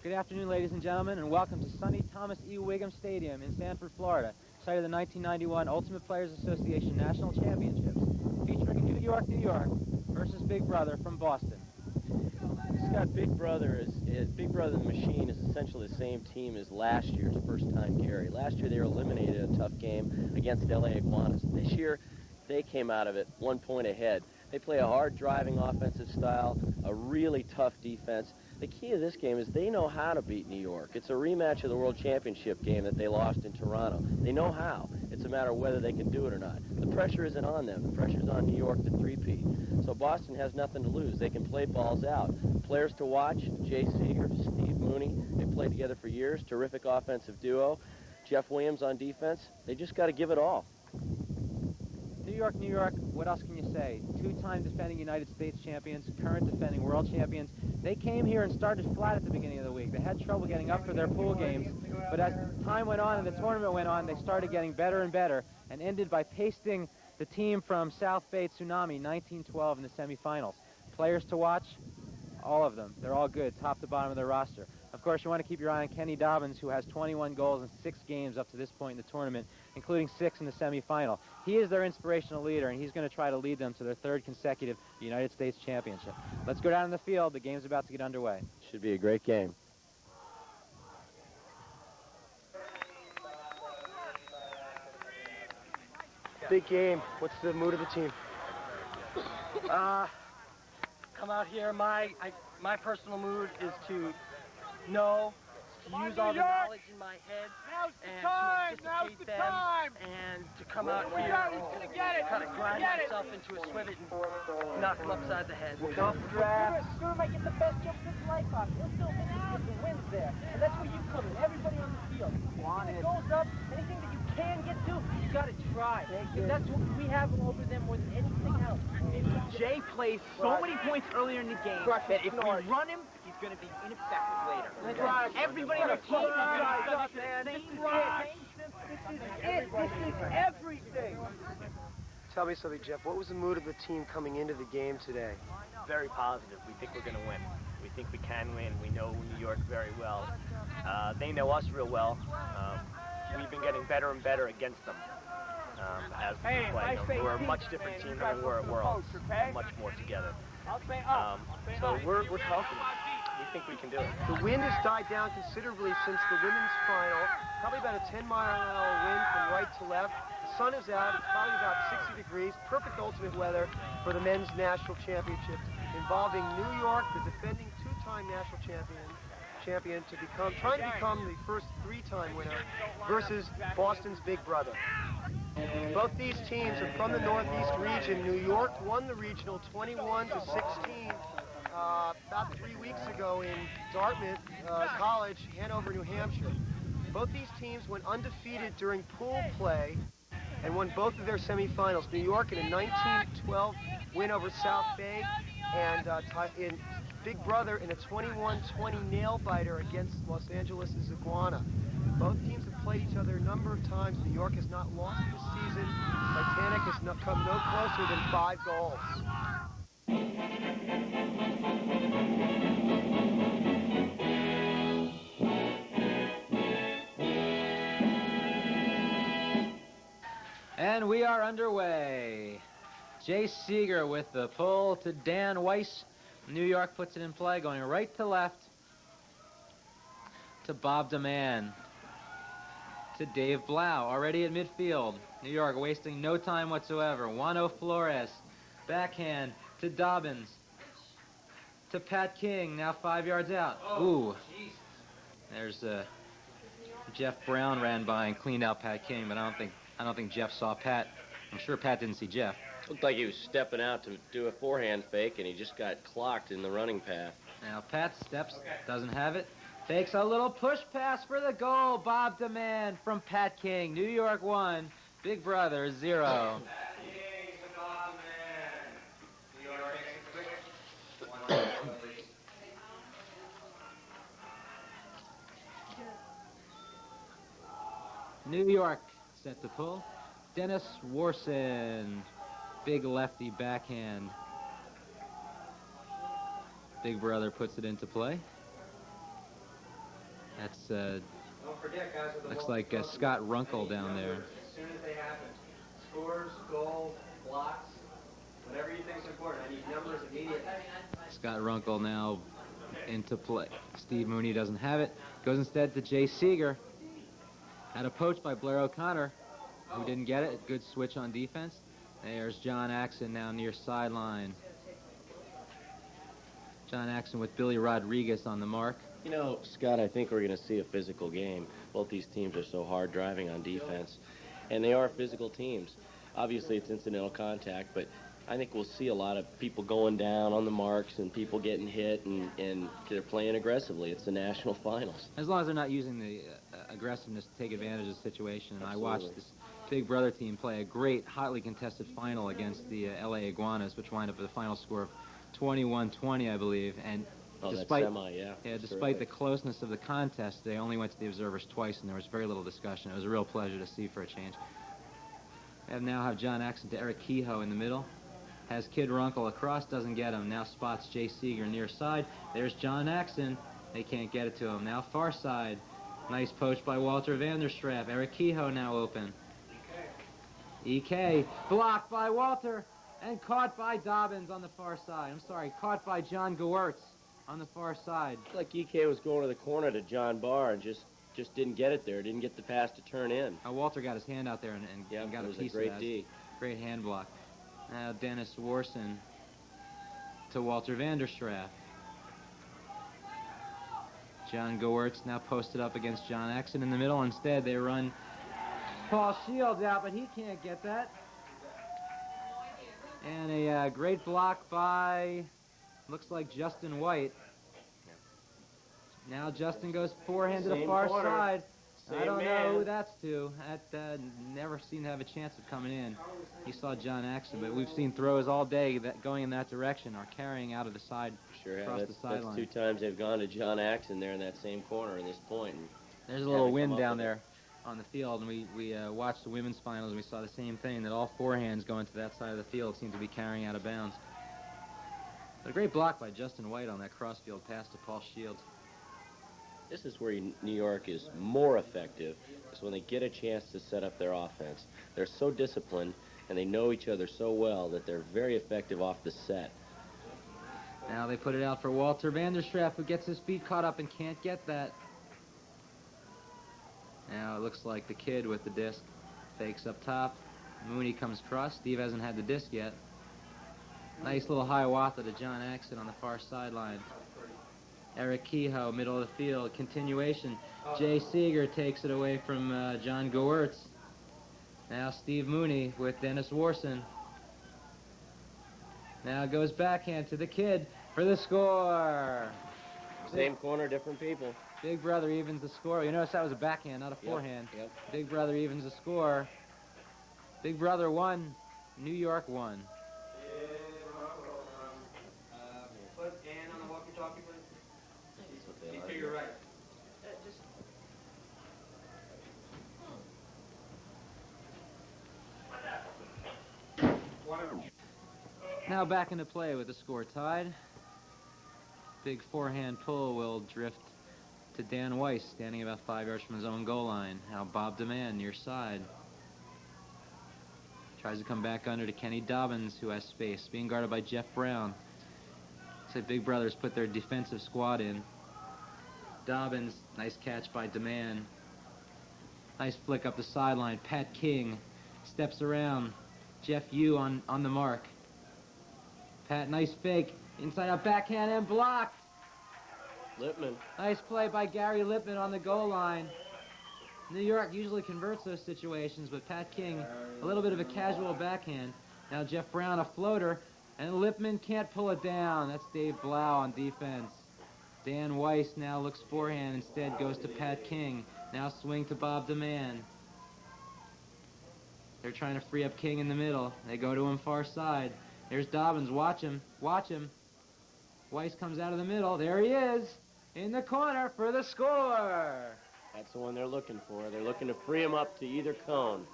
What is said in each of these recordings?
Good afternoon, ladies and gentlemen, and welcome to sunny Thomas E. Wiggum Stadium in Sanford, Florida, site of the 1991 Ultimate Players Association National Championships, featuring New York, New York versus Big Brother from Boston. Scott, Big Brother the Machine is essentially the same team as last year's first-time Gary. Last year they were eliminated in a tough game against LA Iguanas. This year they came out of it 1 point ahead. They play a hard driving offensive style, a really tough defense. The key to this game is they know how to beat New York. It's a rematch of the World Championship game that they lost in Toronto. They know how. It's a matter of whether they can do it or not. The pressure isn't on them. The pressure's on New York to three-peat. So Boston has nothing to lose. They can play balls out. Players to watch, Jay Seeger, Steve Mooney. They've played together for years. Terrific offensive duo. Jeff Williams on defense. They just got to give it all. New York, New York, what else can you say? Two-time defending United States champions, current defending world champions. They came here and started flat at the beginning of the week. They had trouble getting up for their pool games, but as time went on and the tournament went on, they started getting better and better and ended by pasting the team from South Bay Tsunami 1912 in the semifinals. Players to watch, all of them. They're all good, top to bottom of their roster. Of course, you want to keep your eye on Kenny Dobbins, who has 21 goals in 6 games up to this point in the tournament, including 6 in the semifinal. He is their inspirational leader, and he's going to try to lead them to their 3rd consecutive United States Championship. Let's go down in the field. The game's about to get underway. Should be a great game. Big game. What's the mood of the team? Come out here. My personal mood is to use all the knowledge in my head and to anticipate them and to come out here and kind of grind myself into a swivet and knock them upside the head. Scooter might get the best jump of his life off. He'll still finish if the wind's there. And that's where you come in. Everybody on the field. Anything that goes up, anything that you can get to, you got to try. That's what we have over them more than anything else. Jay plays so many points earlier in the game that if we run him, he's going to be ineffective later. Everybody on the team is going to study the same way. This is everything. Tell me something, Jeff. What was the mood of the team coming into the game today? Very positive. We think we're going to win. We think we can win. We know New York very well. They know us real well. We've been getting better and better against them as we play. We're a much different team than we were at Worlds. Much more together. So we're confident. We think we can do it. The wind has died down considerably since the women's final. Probably about a 10-mile-an-hour wind from right to left. The sun is out. It's probably about 60 degrees. Perfect ultimate weather for the men's national championships involving New York, the defending 2-time national champion trying to become the first 3-time winner, versus Boston's Big Brother. Both these teams are from the Northeast region. New York won the regional 21-16 about 3 weeks ago in Dartmouth College, Hanover, New Hampshire. Both these teams went undefeated during pool play and won both of their semifinals. New York in a 1912 win over South Bay, and in Big Brother in a 21-20 nail-biter against Los Angeles' Iguana. Both teams have played each other a number of times. New York has not lost this season. Titanic has come no closer than 5 goals. And we are underway. Jay Seeger with the pull to Dan Weiss. New York puts it in play, going right to left to Bob DeMann. To Dave Blau, already at midfield. New York wasting no time whatsoever. Juano Flores, backhand to Dobbins. To Pat King, now 5 yards out. Ooh. There's Jeff Brown ran by and cleaned out Pat King, but I don't think Jeff saw Pat. I'm sure Pat didn't see Jeff. Looked like he was stepping out to do a forehand fake, and he just got clocked in the running path. Now Pat steps, doesn't have it. Fakes a little push pass for the goal. Bob DeMann from Pat King. New York 1, Big Brother 0. New York set to pull. Dennis Warson, big lefty backhand. Big Brother puts it into play. That's Don't forget, guys, with the looks like Scott Runkle down there. As soon as they happen, scores, goals, blocks, whatever you think is important. I need numbers immediately. Scott Runkle now into play. Steve Mooney doesn't have it. Goes instead to Jay Seeger. Had a poach by Blair O'Connor, who didn't get it. Good switch on defense. There's John Axon now near sideline. John Axon with Billy Rodriguez on the mark. You know, Scott, I think we're going to see a physical game. Both these teams are so hard driving on defense, and they are physical teams. Obviously, it's incidental contact, but I think we'll see a lot of people going down on the marks and people getting hit, and they're playing aggressively. It's the national finals. As long as they're not using the aggressiveness to take advantage of the situation. And Absolutely. I watched this Big Brother team play a great, hotly contested final against the LA Iguanas, which wound up with a final score of 21-20, I believe. And Oh, despite, that's semi, yeah. yeah, That's despite the terrific. closeness of the contest, they only went to the observers twice, and there was very little discussion. It was a real pleasure to see for a change. And now have John Axon to Eric Kehoe in the middle. Has Kid Runkle across, doesn't get him. Now spots Jay Seeger near side. There's John Axon. They can't get it to him. Now far side. Nice poach by Walter Vanderstraff. Eric Kehoe now open. EK blocked by Walter and caught by Dobbins on the far side. I'm sorry, caught by John Gewirtz on the far side. It's like EK was going to the corner to John Barr and just didn't get it there. Didn't get the pass to turn in. Walter got his hand out there and Yeah, got it a was piece a great of that. D. Great hand block. Now Dennis Warson to Walter Vanderstraff. John Gewirtz now posted up against John Axon in the middle. Instead, they run Paul Shields out, but he can't get that. And a great block by, looks like Justin White. Now Justin goes forehand to the Same far corner. side. I Same don't know man. who that's to. That never seemed to have a chance of coming in. He saw John Axon, but we've seen throws all day that going in that direction or carrying out of the side Sure have. across the That's sideline. 2 times they've gone to John Axon there in that same corner at this point. And There's a little haven't come wind up down with it. there on the field, and we watched the women's finals, and we saw the same thing, that all forehands going to that side of the field seem to be carrying out of bounds. But a great block by Justin White on that crossfield pass to Paul Shields. This is where New York is more effective, is when they get a chance to set up their offense. They're so disciplined, and they know each other so well that they're very effective off the set. Now they put it out for Walter Vanderstraff, who gets his feet caught up and can't get that. Now it looks like the kid with the disc fakes up top. Mooney comes across. Steve hasn't had the disc yet. Nice little Hiawatha to John Axon on the far sideline. Eric Kehoe, middle of the field, continuation. Jay Seeger takes it away from John Gewirtz. Now Steve Mooney with Dennis Warson. Now goes backhand to the kid for the score. Same corner, different people. Big Brother evens the score. You notice that was a backhand, not a forehand. Yep. Big Brother evens the score. Big Brother 1, New York 1. Put Dan on the walkie-talkie, please. That's what they like. To your right. Now back into play with the score tied. Big forehand pull will drift to Dan Weiss, standing about 5 yards from his own goal line. Now Bob DeMann near side. Tries to come back under to Kenny Dobbins, who has space, being guarded by Jeff Brown. So Big Brothers put their defensive squad in. Dobbins, nice catch by DeMann. Nice flick up the sideline. Pat King steps around. Jeff Yu on the mark. Pat, nice fake. Inside out backhand and blocked. Lippman. Nice play by Gary Lippman on the goal line. New York usually converts those situations, but Pat King, a little bit of a casual backhand. Now Jeff Brown, a floater, and Lippman can't pull it down. That's Dave Blau on defense. Dan Weiss now looks forehand, instead goes to Pat King. Now swing to Bob DeMann. They're trying to free up King in the middle. They go to him far side. There's Dobbins, watch him, watch him. Weiss comes out of the middle, there he is, in the corner for the score. That's the one they're looking for. They're looking to free him up to either cone.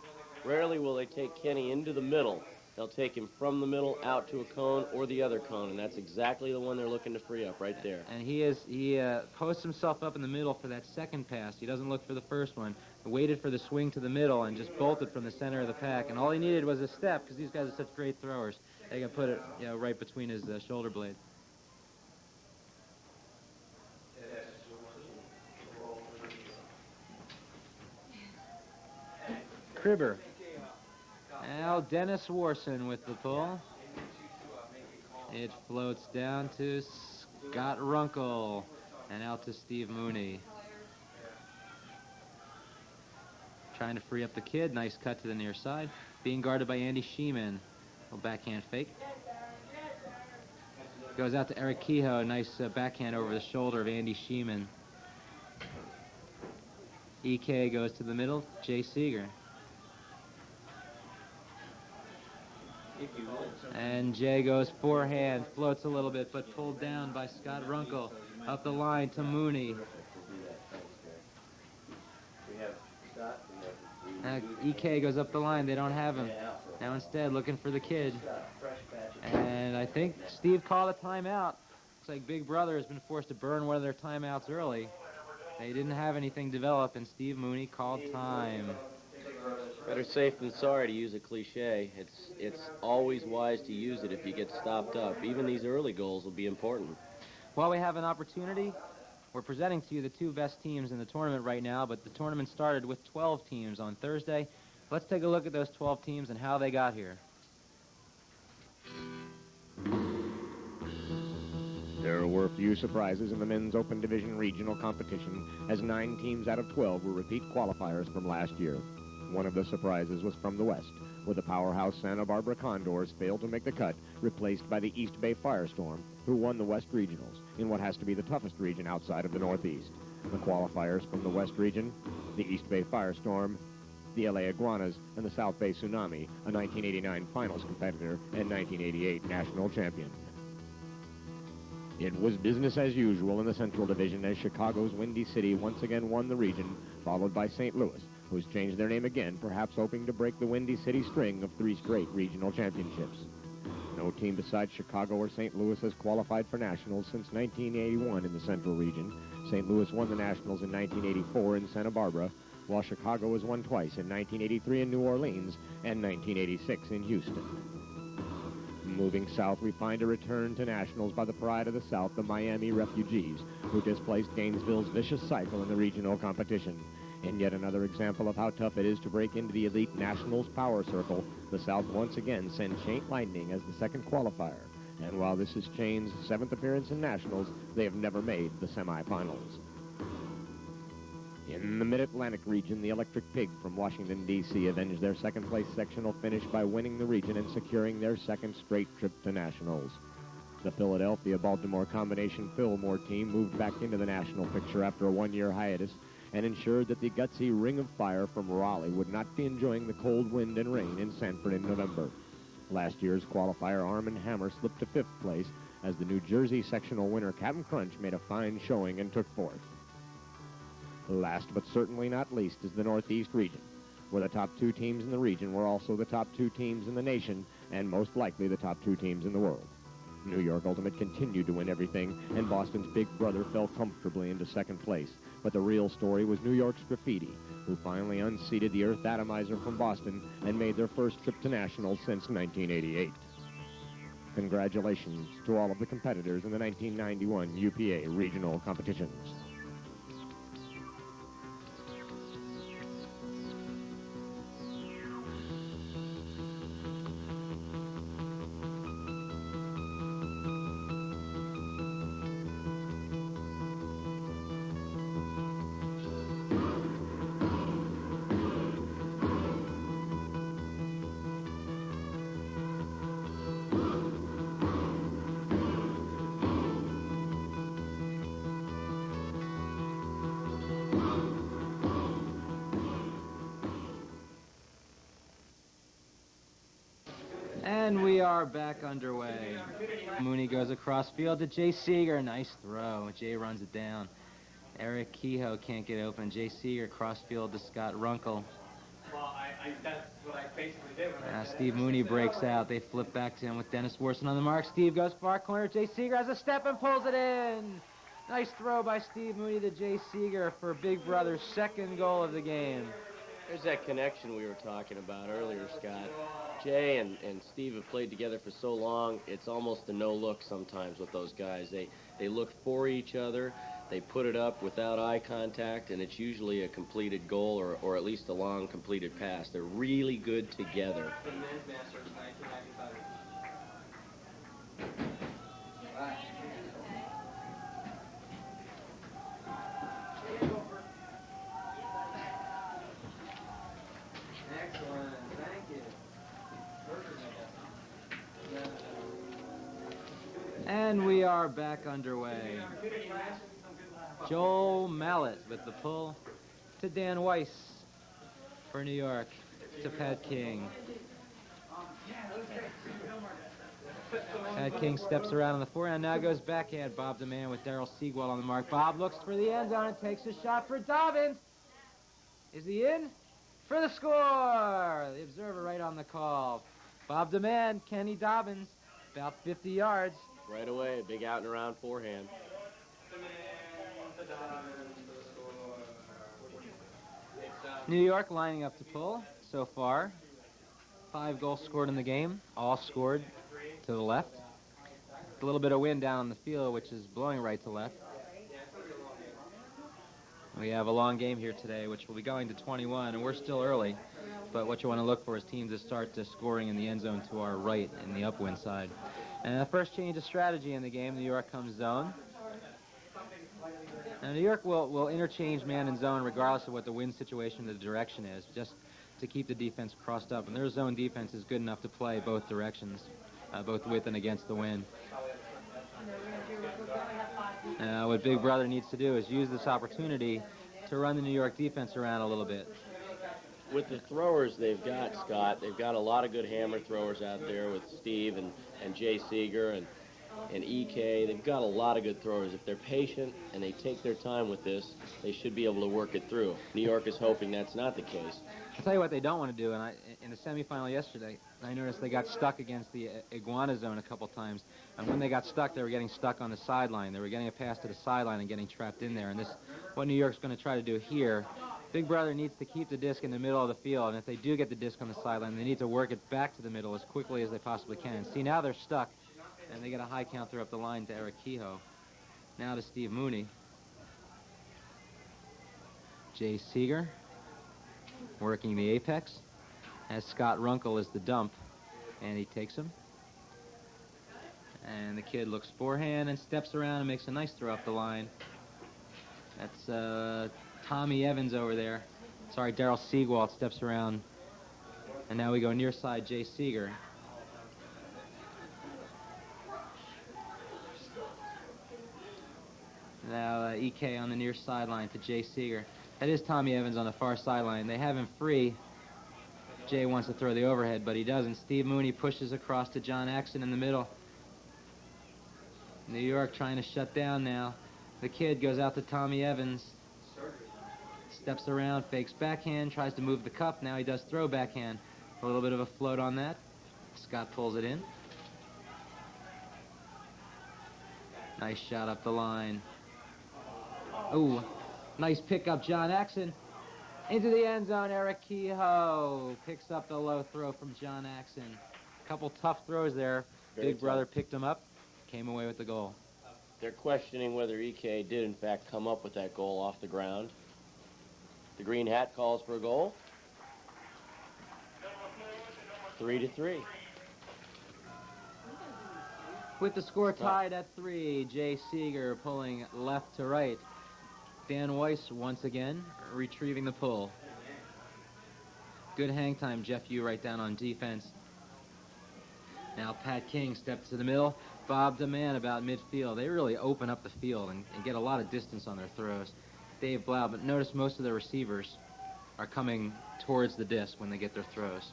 Rarely will they take Kenny into the middle They'll take him from the middle out to a cone or the other cone, and that's exactly the one they're looking to free up right there. And he posts himself up in the middle for that second pass. He doesn't look for the first one. He waited for the swing to the middle and just bolted from the center of the pack. And all he needed was a step, because these guys are such great throwers. They can put it, right between his shoulder blades. Cribber. Now Dennis Warson with the pull. It floats down to Scott Runkle and out to Steve Mooney. Trying to free up the kid. Nice cut to the near side. Being guarded by Andy Sheeman. Little backhand fake. Goes out to Eric Kehoe. Nice backhand over the shoulder of Andy Sheeman. EK goes to the middle. Jay Seeger. And Jay goes forehand, floats a little bit, but pulled down by Scott Runkle. Up the line to Mooney. EK goes up the line. They don't have him. Now instead, looking for the kid. And I think Steve called a timeout. Looks like Big Brother has been forced to burn one of their timeouts early. They didn't have anything develop, and Steve Mooney called time. Better safe than sorry, to use a cliche. It's always wise to use it if you get stopped up. Even these early goals will be important. While we have an opportunity, we're presenting to you the two best teams in the tournament right now, but the tournament started with 12 teams on Thursday. Let's take a look at those 12 teams and how they got here. There were few surprises in the men's open division regional competition, as 9 teams out of 12 were repeat qualifiers from last year. One of the surprises was from the West, where the powerhouse Santa Barbara Condors failed to make the cut, replaced by the East Bay Firestorm, who won the West Regionals, in what has to be the toughest region outside of the Northeast. The qualifiers from the West region, the East Bay Firestorm, the LA Iguanas, and the South Bay Tsunami, a 1989 finals competitor and 1988 national champion. It was business as usual in the Central Division as Chicago's Windy City once again won the region, followed by St. Louis, who's changed their name again, perhaps hoping to break the Windy City string of 3 straight regional championships. No team besides Chicago or St. Louis has qualified for nationals since 1981 in the Central region. St. Louis won the nationals in 1984 in Santa Barbara, while Chicago has won twice, in 1983 in New Orleans and 1986 in Houston. Moving south, we find a return to nationals by the pride of the South, the Miami Refugees, who displaced Gainesville's vicious cycle in the regional competition. In yet another example of how tough it is to break into the elite nationals power circle, the South once again sends Saint Lightning as the second qualifier. And while this is Chain's 7th appearance in nationals, they have never made the semifinals. In the Mid-Atlantic region, the Electric Pig from Washington, D.C. avenged their second-place sectional finish by winning the region and securing their second straight trip to nationals. The Philadelphia-Baltimore combination Fillmore team moved back into the national picture after a one-year hiatus and ensured that the gutsy Ring of Fire from Raleigh would not be enjoying the cold wind and rain in Sanford in November. Last year's qualifier Arm & Hammer slipped to 5th place as the New Jersey sectional winner Captain Crunch made a fine showing and took 4th. Last but certainly not least is the Northeast region, where the top 2 teams in the region were also the top 2 teams in the nation and most likely the top 2 teams in the world. New York Ultimate continued to win everything, and Boston's Big Brother fell comfortably into 2nd place. But the real story was New York's Graffiti, who finally unseated the Earth Atomizer from Boston and made their first trip to nationals since 1988. Congratulations to all of the competitors in the 1991 UPA regional competitions. And we are back underway. Mooney goes across field to Jay Seeger. Nice throw. Jay runs it down. Eric Kehoe can't get open. Jay Seeger cross field to Scott Runkle. Steve Mooney breaks out. They flip back to him with Dennis Warson on the mark. Steve goes far corner. Jay Seeger has a step and pulls it in. Nice throw by Steve Mooney to Jay Seeger for Big Brother's second goal of the game. There's that connection we were talking about earlier, Scott. Jay and Steve have played together for so long, it's almost a no-look sometimes with those guys. They look for each other, they put it up without eye contact, and it's usually a completed goal or at least a long completed pass. They're really good together. The men's masters, 1995. Excellent, thank you. And we are back underway. Joel Mallet with the pull to Dan Weiss for New York, to Pat King. Pat King steps around on the forehand, now goes backhand. Bob DeMann with Darryl Siegwald on the mark. Bob looks for the end zone and takes a shot for Dobbins. Is he in? For the score! The observer right on the call. Bob DeMann, Kenny Dobbins, about 50 yards. Right away, a big out and around forehand. New York lining up to pull so far. 5 goals scored in the game, all scored to the left. A little bit of wind down on the field, which is blowing right to left. We have a long game here today, which will be going to 21, and we're still early. But what you want to look for is teams that start scoring in the end zone to our right in the upwind side. And the first change of strategy in the game, New York comes zone. Now, New York will interchange man and zone regardless of what the wind situation, the direction is, just to keep the defense crossed up. And their zone defense is good enough to play both directions, both with and against the wind. What Big Brother needs to do is use this opportunity to run the New York defense around a little bit. With the throwers they've got, Scott, they've got a lot of good hammer throwers out there with Steve and Jay Seeger and EK. They've got a lot of good throwers. If they're patient and they take their time with this, they should be able to work it through. New York is hoping that's not the case. I'll tell you what they don't want to do, and in the semifinal yesterday, I noticed they got stuck against the iguana zone a couple times, and when they got stuck, they were getting stuck on the sideline. They were getting a pass to the sideline and getting trapped in there, and this what New York's going to try to do here. Big Brother needs to keep the disc in the middle of the field, and if they do get the disc on the sideline, they need to work it back to the middle as quickly as they possibly can. See, now they're stuck, and they get a high count throw up the line to Eric Kehoe. Now to Steve Mooney. Jay Seeger working the apex, as Scott Runkle is the dump, and he takes him. And the kid looks forehand and steps around and makes a nice throw up the line. That's Tommy Evans over there. Sorry, Darryl Siegwald steps around. And now we go near side Jay Seeger. Now EK on the near sideline to Jay Seeger. That is Tommy Evans on the far sideline. They have him free. Jay wants to throw the overhead, but he doesn't. Steve Mooney pushes across to John Axon in the middle. New York trying to shut down now. The kid goes out to Tommy Evans. Steps around, fakes backhand, tries to move the cup. Now he does throw backhand. A little bit of a float on that. Scott pulls it in. Nice shot up the line. Ooh, nice pickup, John Axon. Into the end zone, Eric Kehoe picks up the low throw from John Axon. Couple tough throws there. Very Big Brother picked him up, came away with the goal. They're questioning whether EK did, in fact, come up with that goal off the ground. The green hat calls for a goal. 3-3. With the score tied at 3, Jay Seeger pulling left to right. Dan Weiss once again retrieving the pull. Good hang time, Jeff Yu right down on defense. Now Pat King steps to the middle. Bob DeMann about midfield. They really open up the field and get a lot of distance on their throws. Dave Blau, but notice most of the receivers are coming towards the disc when they get their throws.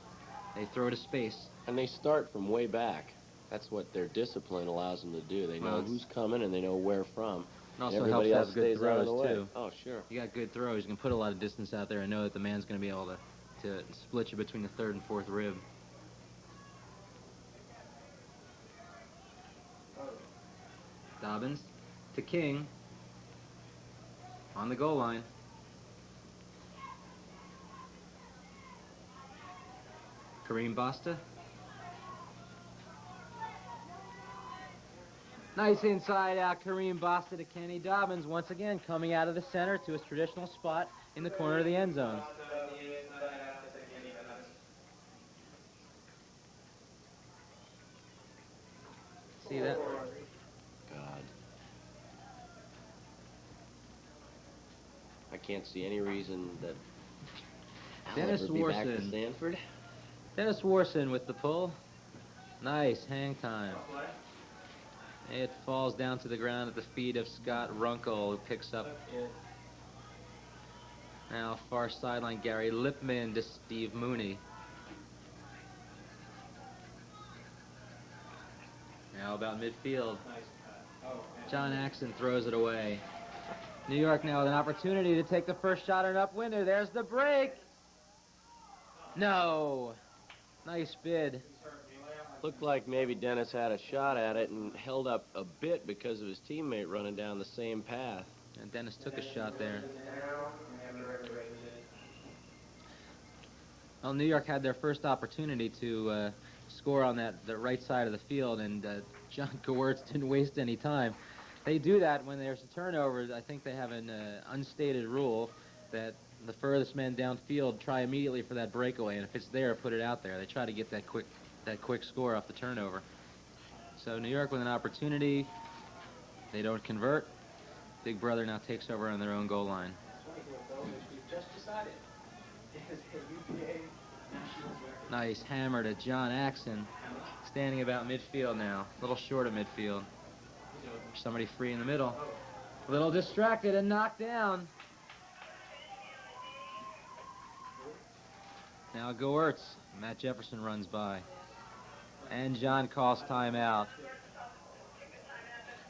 They throw to space. And they start from way back. That's what their discipline allows them to do. They know who's coming and they know where from. It also Everybody helps else to have good stays out of throws, the way. too. Oh, sure. You got good throws. You can put a lot of distance out there and know that the man's going to be able to to split you between the third and fourth rib. Dobbins to King on the goal line. Kareem Basta. Nice inside out Kareem Basta to Kenny Dobbins, once again coming out of the center to his traditional spot in the corner of the end zone. See that? God. I can't see any reason that I'll Dennis ever be back to Warson. Stanford. Dennis Warson with the pull. Nice hang time. It falls down to the ground at the feet of Scott Runkle, who picks up. Now far sideline, Gary Lipman to Steve Mooney. Now about midfield. John Axon throws it away. New York now with an opportunity to take the first shot at an up-winner. There's the break. No. Nice bid. Looked like maybe Dennis had a shot at it and held up a bit because of his teammate running down the same path. And Dennis took a shot there. Well, New York had their first opportunity to score on the right side of the field, and John Gewirtz didn't waste any time. They do that when there's a turnover. I think they have an unstated rule that the furthest men downfield try immediately for that breakaway, and if it's there, put it out there. They try to get that quick score off the turnover. So New York with an opportunity. They don't convert. Big Brother now takes over on their own goal line. Nice hammer to John Axon, standing about midfield now, a little short of midfield. Somebody free in the middle. A little distracted and knocked down. Now Gewirtz. Matt Jefferson runs by. And John calls timeout.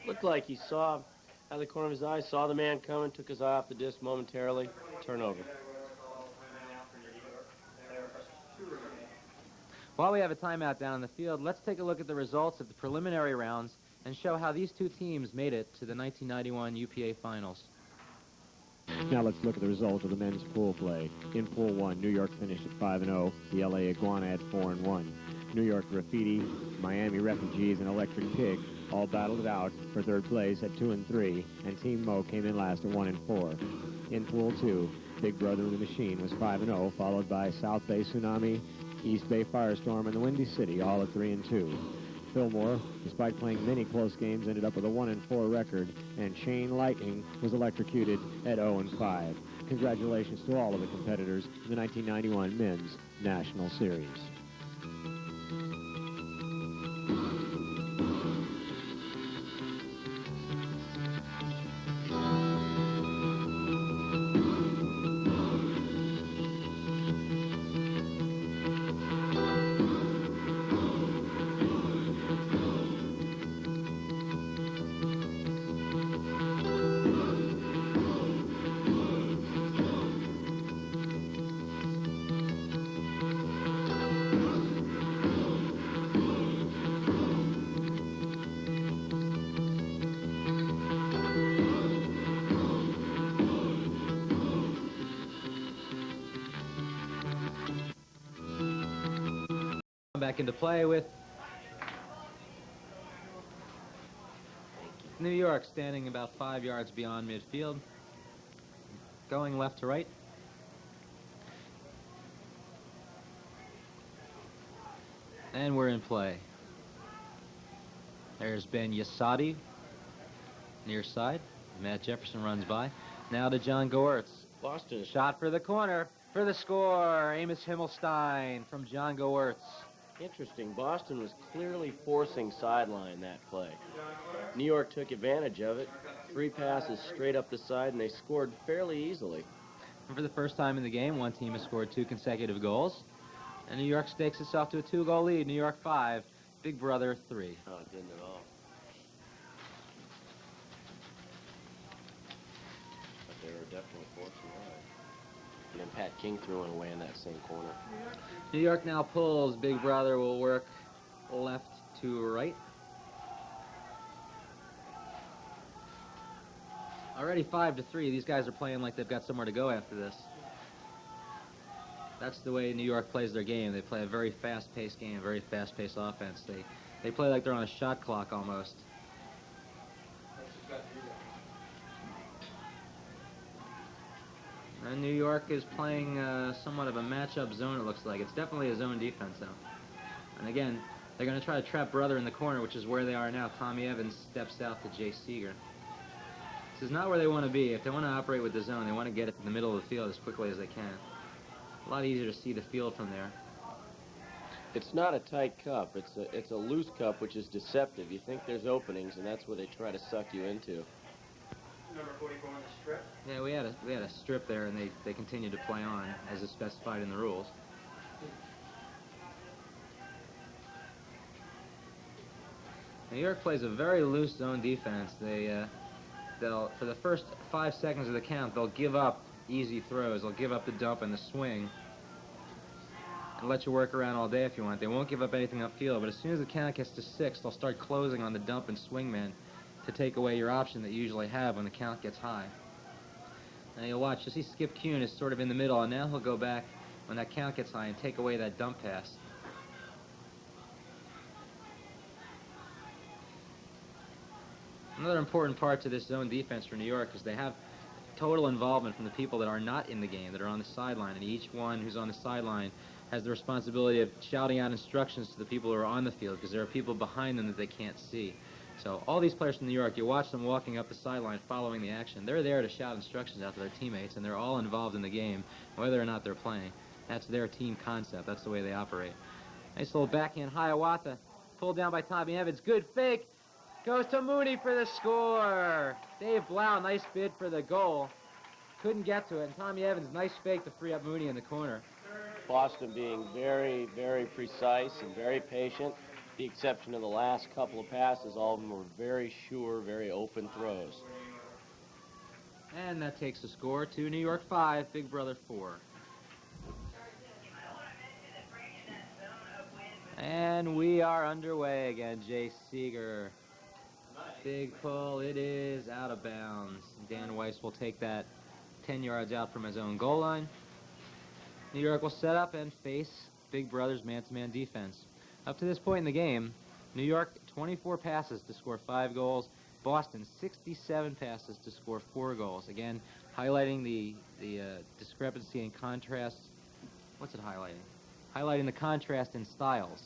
Looked like he saw, out of the corner of his eye, saw the man coming, took his eye off the disc momentarily. Turnover. While we have a timeout down on the field, let's take a look at the results of the preliminary rounds and show how these two teams made it to the 1991 UPA Finals. Now let's look at the results of the men's pool play. In Pool 1, New York finished at 5-0. The LA Iguana at 4-1. New York Graffiti, Miami Refugees, and Electric Pig all battled it out for third place at 2-3, and Team Mo came in last at 1-4. In Pool 2, Big Brother and the Machine was 5-0, followed by South Bay Tsunami, East Bay Firestorm, and the Windy City, all at 3-2. Fillmore, despite playing many close games, ended up with a 1-4 record, and Shane Lightning was electrocuted at 0-5. Congratulations to all of the competitors in the 1991 Men's National Series. Back into play with New York standing about 5 yards beyond midfield, going left to right. And we're in play. There's Ben Yasadi, near side. Matt Jefferson runs by. Now to John Gewirtz. Boston. Shot for the corner, for the score. Amos Himmelstein from John Gewirtz. Interesting. Boston was clearly forcing sideline that play. New York took advantage of it. 3 passes straight up the side, and they scored fairly easily. And for the first time in the game, one team has scored 2 consecutive goals. And New York stakes itself to a 2-goal lead. New York 5, Big Brother 3. Oh, it didn't at all. But they were definitely forcing wide. And then Pat King threw it away in that same corner. New York now pulls. Big Brother will work left to right. Already 5-3. These guys are playing like they've got somewhere to go after this. That's the way New York plays their game. They play a very fast-paced game, very fast-paced offense. They play like they're on a shot clock almost. And New York is playing somewhat of a matchup zone, it looks like. It's definitely a zone defense, though. And again, they're going to try to trap Brother in the corner, which is where they are now. Tommy Evans steps out to Jay Seeger. This is not where they want to be. If they want to operate with the zone, they want to get it to the middle of the field as quickly as they can. A lot easier to see the field from there. It's not a tight cup. It's a loose cup, which is deceptive. You think there's openings, and that's where they try to suck you into. Number 44 on the strip. Yeah, we had a strip there, and they continued to play on as is specified in the rules. New York plays a very loose zone defense. They'll for the first 5 seconds of the count, they'll give up easy throws. They'll give up the dump and the swing, and let you work around all day if you want. They won't give up anything upfield, but as soon as the count gets to 6, they'll start closing on the dump and swing man to take away your option that you usually have when the count gets high. Now you'll watch, you'll see Skip Kuhn is sort of in the middle, and now he'll go back when that count gets high and take away that dump pass. Another important part to this zone defense for New York is they have total involvement from the people that are not in the game, that are on the sideline, and each one who's on the sideline has the responsibility of shouting out instructions to the people who are on the field, because there are people behind them that they can't see. So all these players from New York, you watch them walking up the sideline following the action. They're there to shout instructions out to their teammates, and they're all involved in the game, whether or not they're playing. That's their team concept. That's the way they operate. Nice little backhand Hiawatha, pulled down by Tommy Evans. Good fake. Goes to Mooney for the score. Dave Blau, nice bid for the goal. Couldn't get to it, and Tommy Evans, nice fake to free up Mooney in the corner. Boston being very, very precise and very patient. The exception of the last couple of passes, all of them were very sure, very open throws. And that takes the score to New York 5, Big Brother 4. And we are underway again. Jay Seeger. Big pull. It is out of bounds. Dan Weiss will take that 10 yards out from his own goal line. New York will set up and face Big Brother's man-to-man defense. Up to this point in the game, New York 24 passes to score 5 goals. Boston 67 passes to score 4 goals. Again, highlighting the discrepancy in contrast. What's it highlighting? Highlighting the contrast in styles.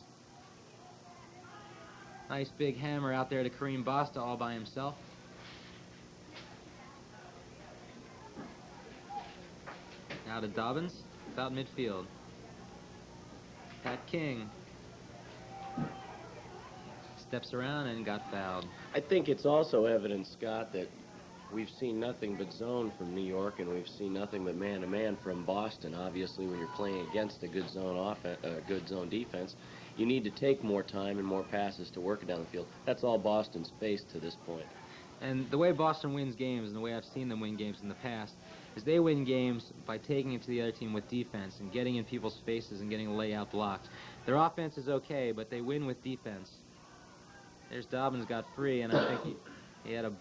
Nice big hammer out there to Kareem Basta all by himself. Now to Dobbins, about midfield. Pat King steps around and got fouled. I think it's also evident, Scott, that we've seen nothing but zone from New York, and we've seen nothing but man-to-man from Boston. Obviously, when you're playing against a good zone defense, you need to take more time and more passes to work it down the field. That's all Boston's faced to this point. And the way Boston wins games, and the way I've seen them win games in the past, is they win games by taking it to the other team with defense and getting in people's faces and getting a layout blocked. Their offense is okay, but they win with defense. There's Dobbins got free, and I think he had a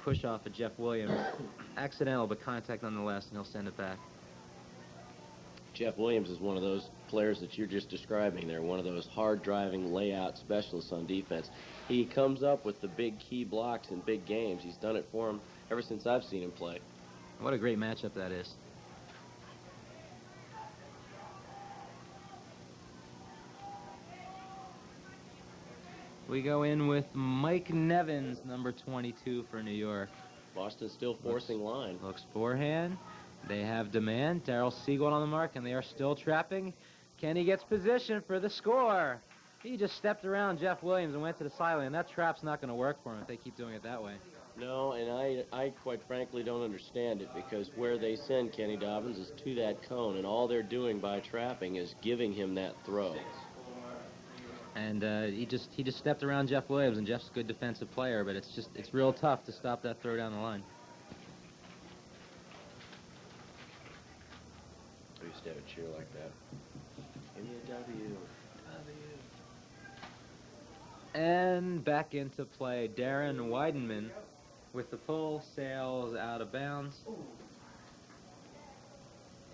push off of Jeff Williams. Accidental, but contact nonetheless, and he'll send it back. Jeff Williams is one of those players that you're just describing there, one of those hard-driving layout specialists on defense. He comes up with the big key blocks in big games. He's done it for him ever since I've seen him play. What a great matchup that is. We go in with Mike Nevins, number 22 for New York. Boston's still forcing line. Looks forehand. They have demand. Darryl Siegel on the mark, and they are still trapping. Kenny gets position for the score. He just stepped around Jeff Williams and went to the sideline. That trap's not going to work for him if they keep doing it that way. No, and I quite frankly don't understand it, because where they send Kenny Dobbins is to that cone, and all they're doing by trapping is giving him that throw. And he just stepped around Jeff Williams, and Jeff's a good defensive player, but it's real tough to stop that throw down the line. to have a cheer like that. Give me a W. And back into play. Darren Weidenman with the pull, sails out of bounds.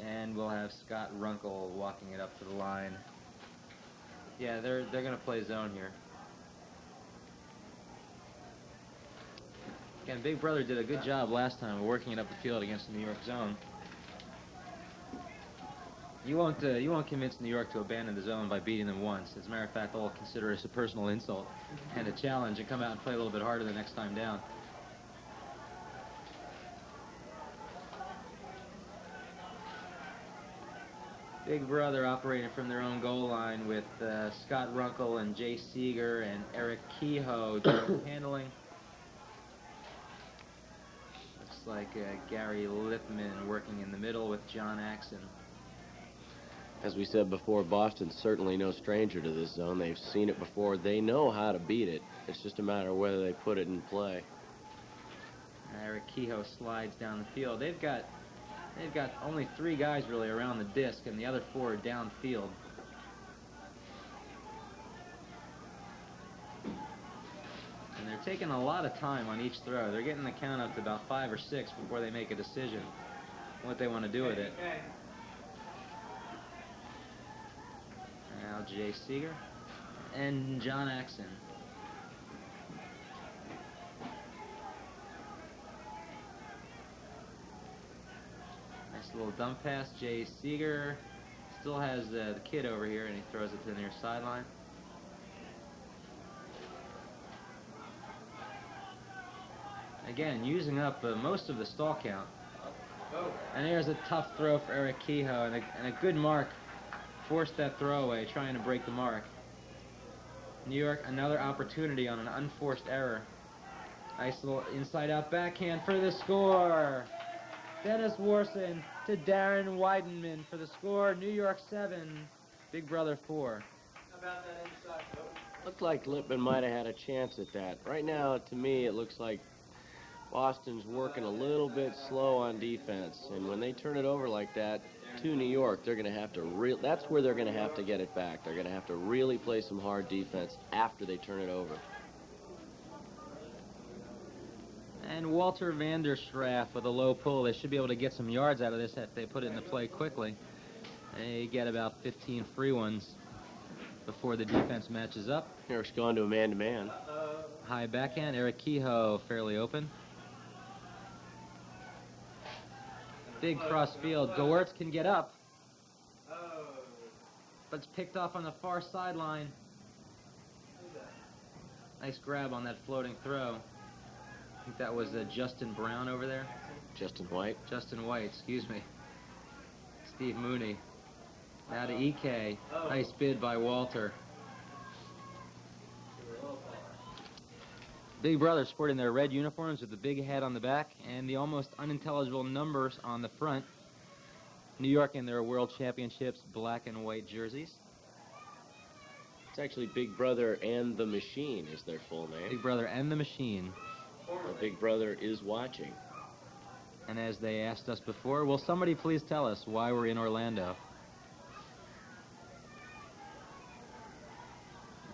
And we'll have Scott Runkle walking it up to the line. Yeah, they're going to play zone here. Again, Big Brother did a good job last time of working it up the field against the New York zone. You won't convince New York to abandon the zone by beating them once. As a matter of fact, they'll consider it a personal insult and a challenge and come out and play a little bit harder the next time down. Big Brother operating from their own goal line with Scott Runkle and Jay Seeger and Eric Kehoe doing handling. Looks like Gary Lipman working in the middle with John Axon. As we said before, Boston's certainly no stranger to this zone. They've seen it before. They know how to beat it. It's just a matter of whether they put it in play. Eric Kehoe slides down the field. They've got only 3 guys really around the disc, and the other 4 are downfield. And they're taking a lot of time on each throw. They're getting the count up to about 5 or 6 before they make a decision what they want to do with it. Now Jay Seeger and John Axon. Nice little dump pass. Jay Seeger still has the kid over here, and he throws it to the near sideline. Again, using up most of the stall count. And here's a tough throw for Eric Kehoe, and a good mark. Forced that throwaway, trying to break the mark. New York, another opportunity on an unforced error. Nice little inside-out backhand for the score. Dennis Warson to Darren Weidenman for the score. New York 7, Big Brother 4. How about that inside vote? Looked like Lipman might have had a chance at that. Right now, to me, it looks like Boston's working a little bit slow on defense, and when they turn it over like that to New York, they're going to have to that's where they're going to have to get it back. They're going to have to really play some hard defense after they turn it over. And Walter Vanderschraff with a low pull. They should be able to get some yards out of this if they put it into play quickly. They get about 15 free ones before the defense matches up. Eric's gone to a man-to-man. High backhand. Eric Kehoe fairly open. Big cross field. Goertz can get up, but it's picked off on the far sideline. Nice grab on that floating throw. I think that was Justin Brown over there. Justin White. Justin White, excuse me. Steve Mooney. Now to EK. Nice bid by Walter. Big Brother sporting their red uniforms with the big head on the back and the almost unintelligible numbers on the front. New York in their World Championships black and white jerseys. It's actually Big Brother and the Machine is their full name. Big Brother and the Machine. Big Brother is watching. And as they asked us before, will somebody please tell us why we're in Orlando?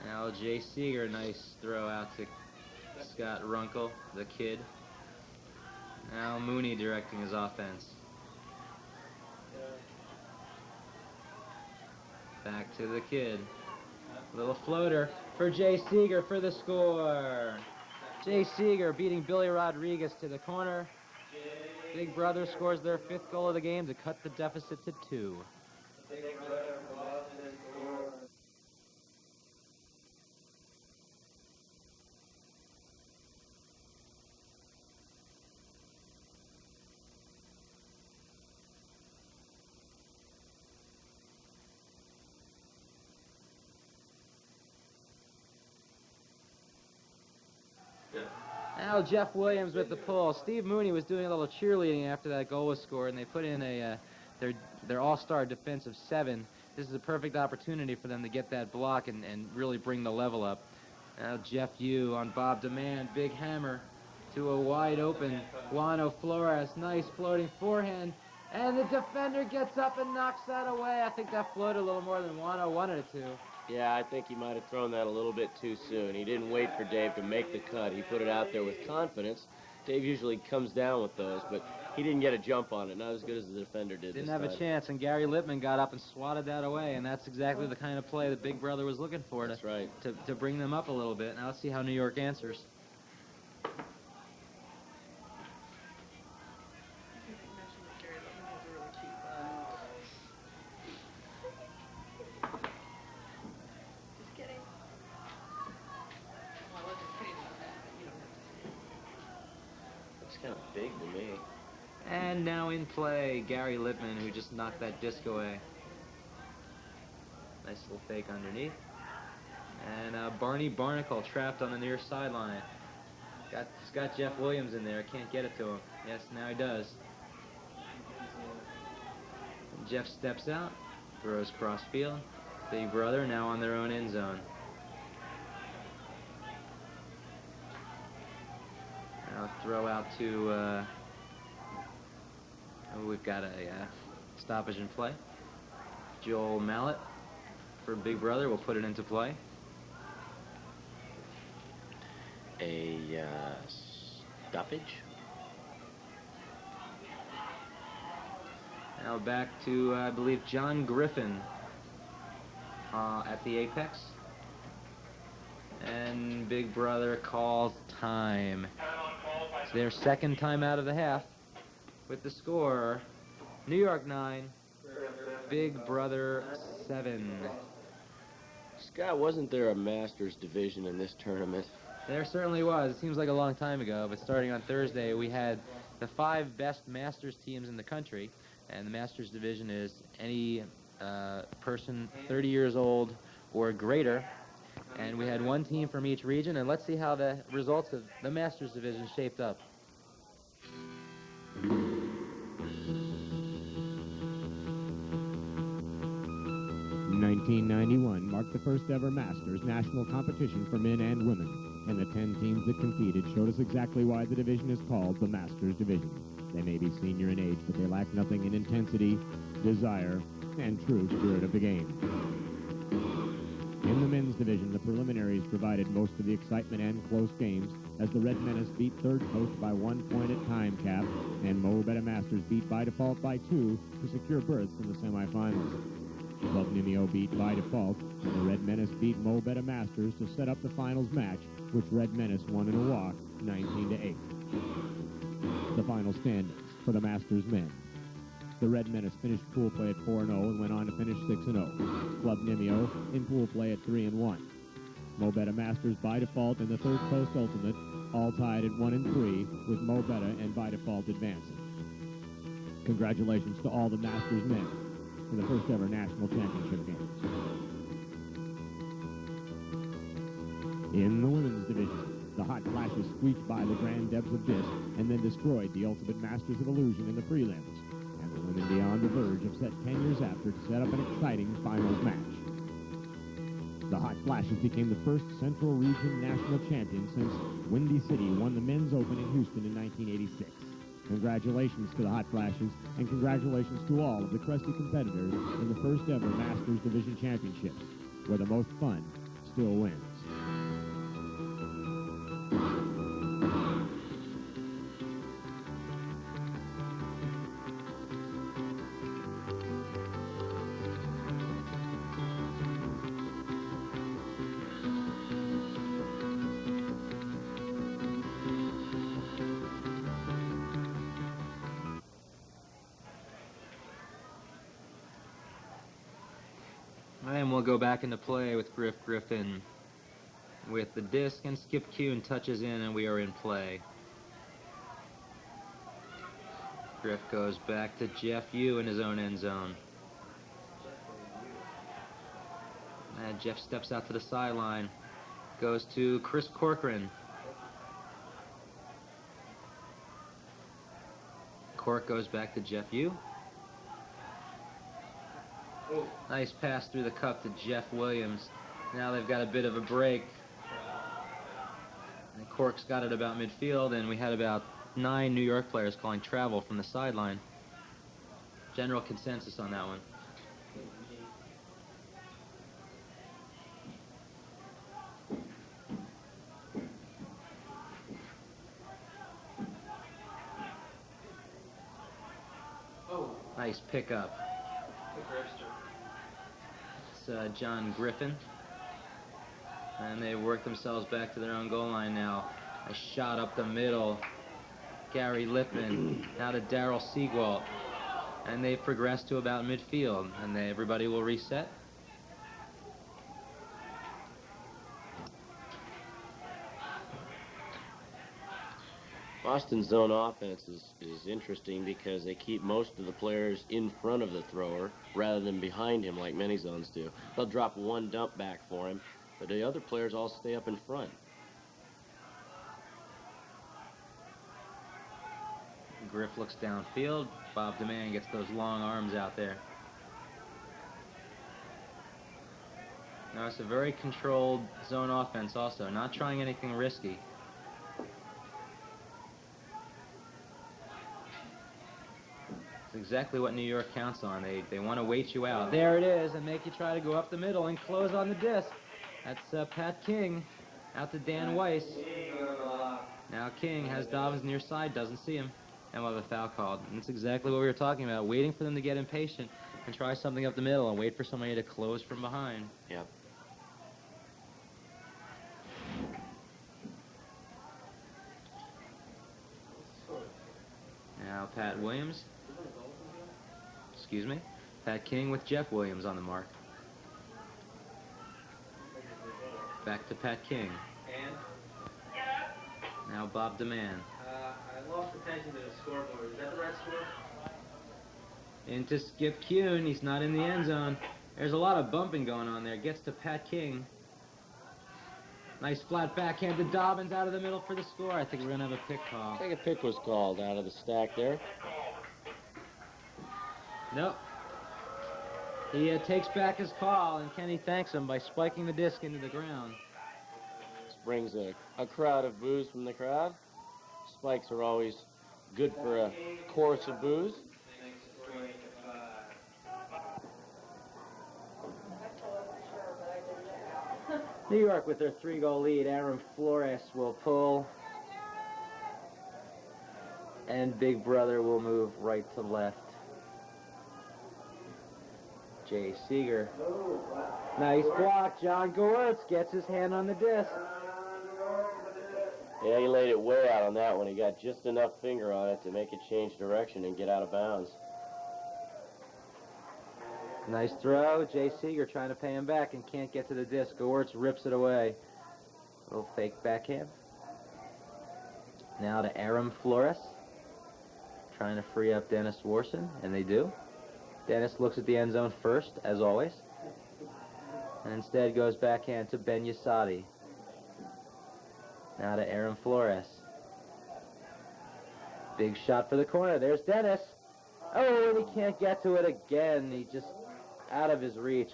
Now Jay Seeger, nice throw out to Scott Runkle, the kid. Now Mooney directing his offense. Back to the kid. Little floater for Jay Seeger for the score. Jay Seeger beating Billy Rodriguez to the corner. Big Brother scores their 5th goal of the game to cut the deficit to 2. Now Jeff Williams with the pull. Steve Mooney was doing a little cheerleading after that goal was scored, and they put in their all-star defensive 7. This is a perfect opportunity for them to get that block and really bring the level up. Now Jeff Yu on Bob Demand, big hammer to a wide open Juano Flores. Nice floating forehand, And the defender gets up and knocks that away. I think that floated a little more than one. I wanted it to. Yeah, I think he might have thrown that a little bit too soon. He didn't wait for Dave to make the cut. He put it out there with confidence. Dave usually comes down with those, but he didn't get a jump on it. Not as good as the defender did. Didn't have a chance, and Gary Lippman got up and swatted that away, and that's exactly the kind of play that Big Brother was looking for. That's right. To bring them up a little bit. Now let's see how New York answers. Kind of big to me. And now in play, Gary Lippman, who just knocked that disc away. Nice little fake underneath. And Barney Barnacle trapped on the near sideline. Got Jeff Williams in there. Can't get it to him. Yes, now he does. Jeff steps out, throws cross field. Big Brother now on their own end zone. Now throw out to, we've got a stoppage in play. Joel Mallet for Big Brother will put it into play. A stoppage. Now back to, I believe, John Griffin at the apex. And Big Brother calls time. It's their second time out of the half with the score, New York 9, Big Brother 7. Scott, wasn't there a Masters division in this tournament? There certainly was. It seems like a long time ago, but starting on Thursday, we had the 5 best Masters teams in the country, and the Masters division is any person 30 years old or greater, and we had 1 team from each region, and let's see how the results of the Masters division shaped up. 1991 marked the first ever Masters national competition for men and women, and the 10 teams that competed showed us exactly why the division is called the Masters Division. They may be senior in age, but they lack nothing in intensity, desire, and true spirit of the game. In the men's division, the preliminaries provided most of the excitement and close games, as the Red Menace beat Third Coast by 1 point at time cap, and Mo Betta Masters beat by default by 2 to secure berths in the semifinals. Club NYNY beat by default, and the Red Menace beat Mo Betta Masters to set up the finals match, which Red Menace won in a walk, 19-8. The final standings for the Masters men. The Red Menace finished pool play at 4-0 and went on to finish 6-0. Club NYNY in pool play at 3-1. Mo Betta Masters by default and the Third Coast Ultimate all tied at 1-3, with Mo Betta and by default advancing. Congratulations to all the Masters men in the first ever national championship games. In the women's division, the Hot Flashes squeaked by the Grand Debs of Disc and then destroyed the Ultimate Masters of Illusion in the prelims. And the women beyond the verge have set 10 years after to set up an exciting finals match. The Hot Flashes became the first Central Region national champion since Windy City won the Men's Open in Houston in 1986. Congratulations to the Hot Flashes, and congratulations to all of the crusty competitors in the first ever Masters Division Championships, where the most fun still wins. And we'll go back into play with Griff Griffin with the disc, and Skip Kuhn touches in, and we are in play. Griff goes back to Jeff Yu in his own end zone. And Jeff steps out to the sideline. Goes to Chris Corcoran. Cork goes back to Jeff Yu. Nice pass through the cup to Jeff Williams. Now they've got a bit of a break. And Cork's got it about midfield, and we had about 9 New York players calling travel from the sideline. General consensus on that one. Nice pickup. It's John Griffin. And they work themselves back to their own goal line now. A shot up the middle. Gary Lippman. Now to Darryl Siegwalt. And they've progressed to about midfield. And everybody will reset. Boston's zone offense is interesting because they keep most of the players in front of the thrower rather than behind him like many zones do. They'll drop one dump back for him, but the other players all stay up in front. Griff looks downfield. Bob DeMann gets those long arms out there. Now it's a very controlled zone offense also, not trying anything risky. It's exactly what New York counts on. They want to wait you out. There it is, and make you try to go up the middle and close on the disc. That's Pat King out to Dan Weiss. Now King has Dobbins near side, doesn't see him, and we'll have a foul called. And that's exactly what we were talking about, waiting for them to get impatient and try something up the middle and wait for somebody to close from behind. Yep. Now Pat Williams. Excuse me. Pat King with Jeff Williams on the mark. Back to Pat King. And? Now Bob DeMann. I lost attention to the scoreboard. Is that the right score? Into Skip Kuhn. He's not in the end zone. There's a lot of bumping going on there. Gets to Pat King. Nice flat backhand to Dobbins out of the middle for the score. I think we're going to have a pick call. I think a pick was called out of the stack there. Nope. He takes back his call, and Kenny thanks him by spiking the disc into the ground. This brings a crowd of boos from the crowd. Spikes are always good for a chorus of boos. New York with their 3-goal lead. Aaron Flores will pull. And Big Brother will move right to left. Jay Seeger. Nice block. John Goertz gets his hand on the disc. Yeah, he laid it way out on that one. He got just enough finger on it to make it change direction and get out of bounds. Nice throw. Jay Seeger trying to pay him back and can't get to the disc. Goertz rips it away. Little fake backhand. Now to Aaron Flores. Trying to free up Dennis Warson, and they do. Dennis looks at the end zone first, as always. And instead goes backhand to Ben Yasadi. Now to Aaron Flores. Big shot for the corner. There's Dennis. Oh, and he can't get to it again. He just out of his reach.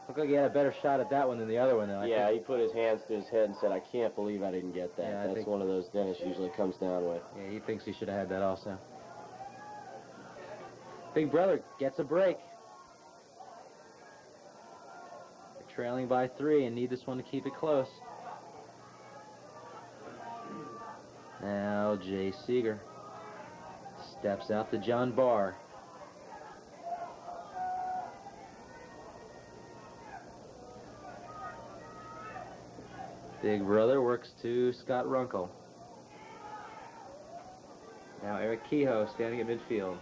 Looked like he had a better shot at that one than the other one, though. Yeah, he put his hands to his head and said, I can't believe I didn't get that. Yeah, That's one of those Dennis usually comes down with. Yeah, he thinks he should have had that also. Big Brother gets a break. They're trailing by 3 and need this one to keep it close. Now Jay Seeger steps out to John Barr. Big Brother works to Scott Runkle. Now Eric Kehoe standing at midfield.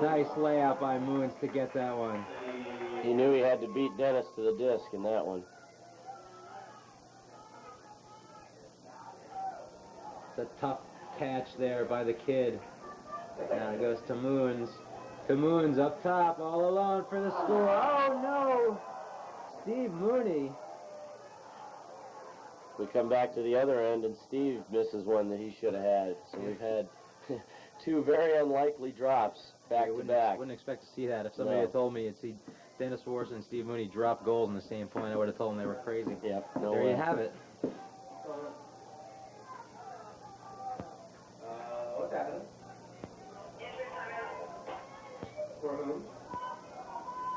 Nice layout by Moons to get that one. He knew he had to beat Dennis to the disc in that one. It's a tough catch there by the kid. Now it goes to Moons. To Moons up top, all alone for the score. Oh no! Steve Mooney. We come back to the other end, and Steve misses one that he should have had. So we've had two very unlikely drops back to back. Wouldn't expect to see that. If somebody had told me you'd see Dennis Warson and Steve Mooney drop goals in the same point, I would have told them they were crazy. Yep, no there way. you have it. What's happening?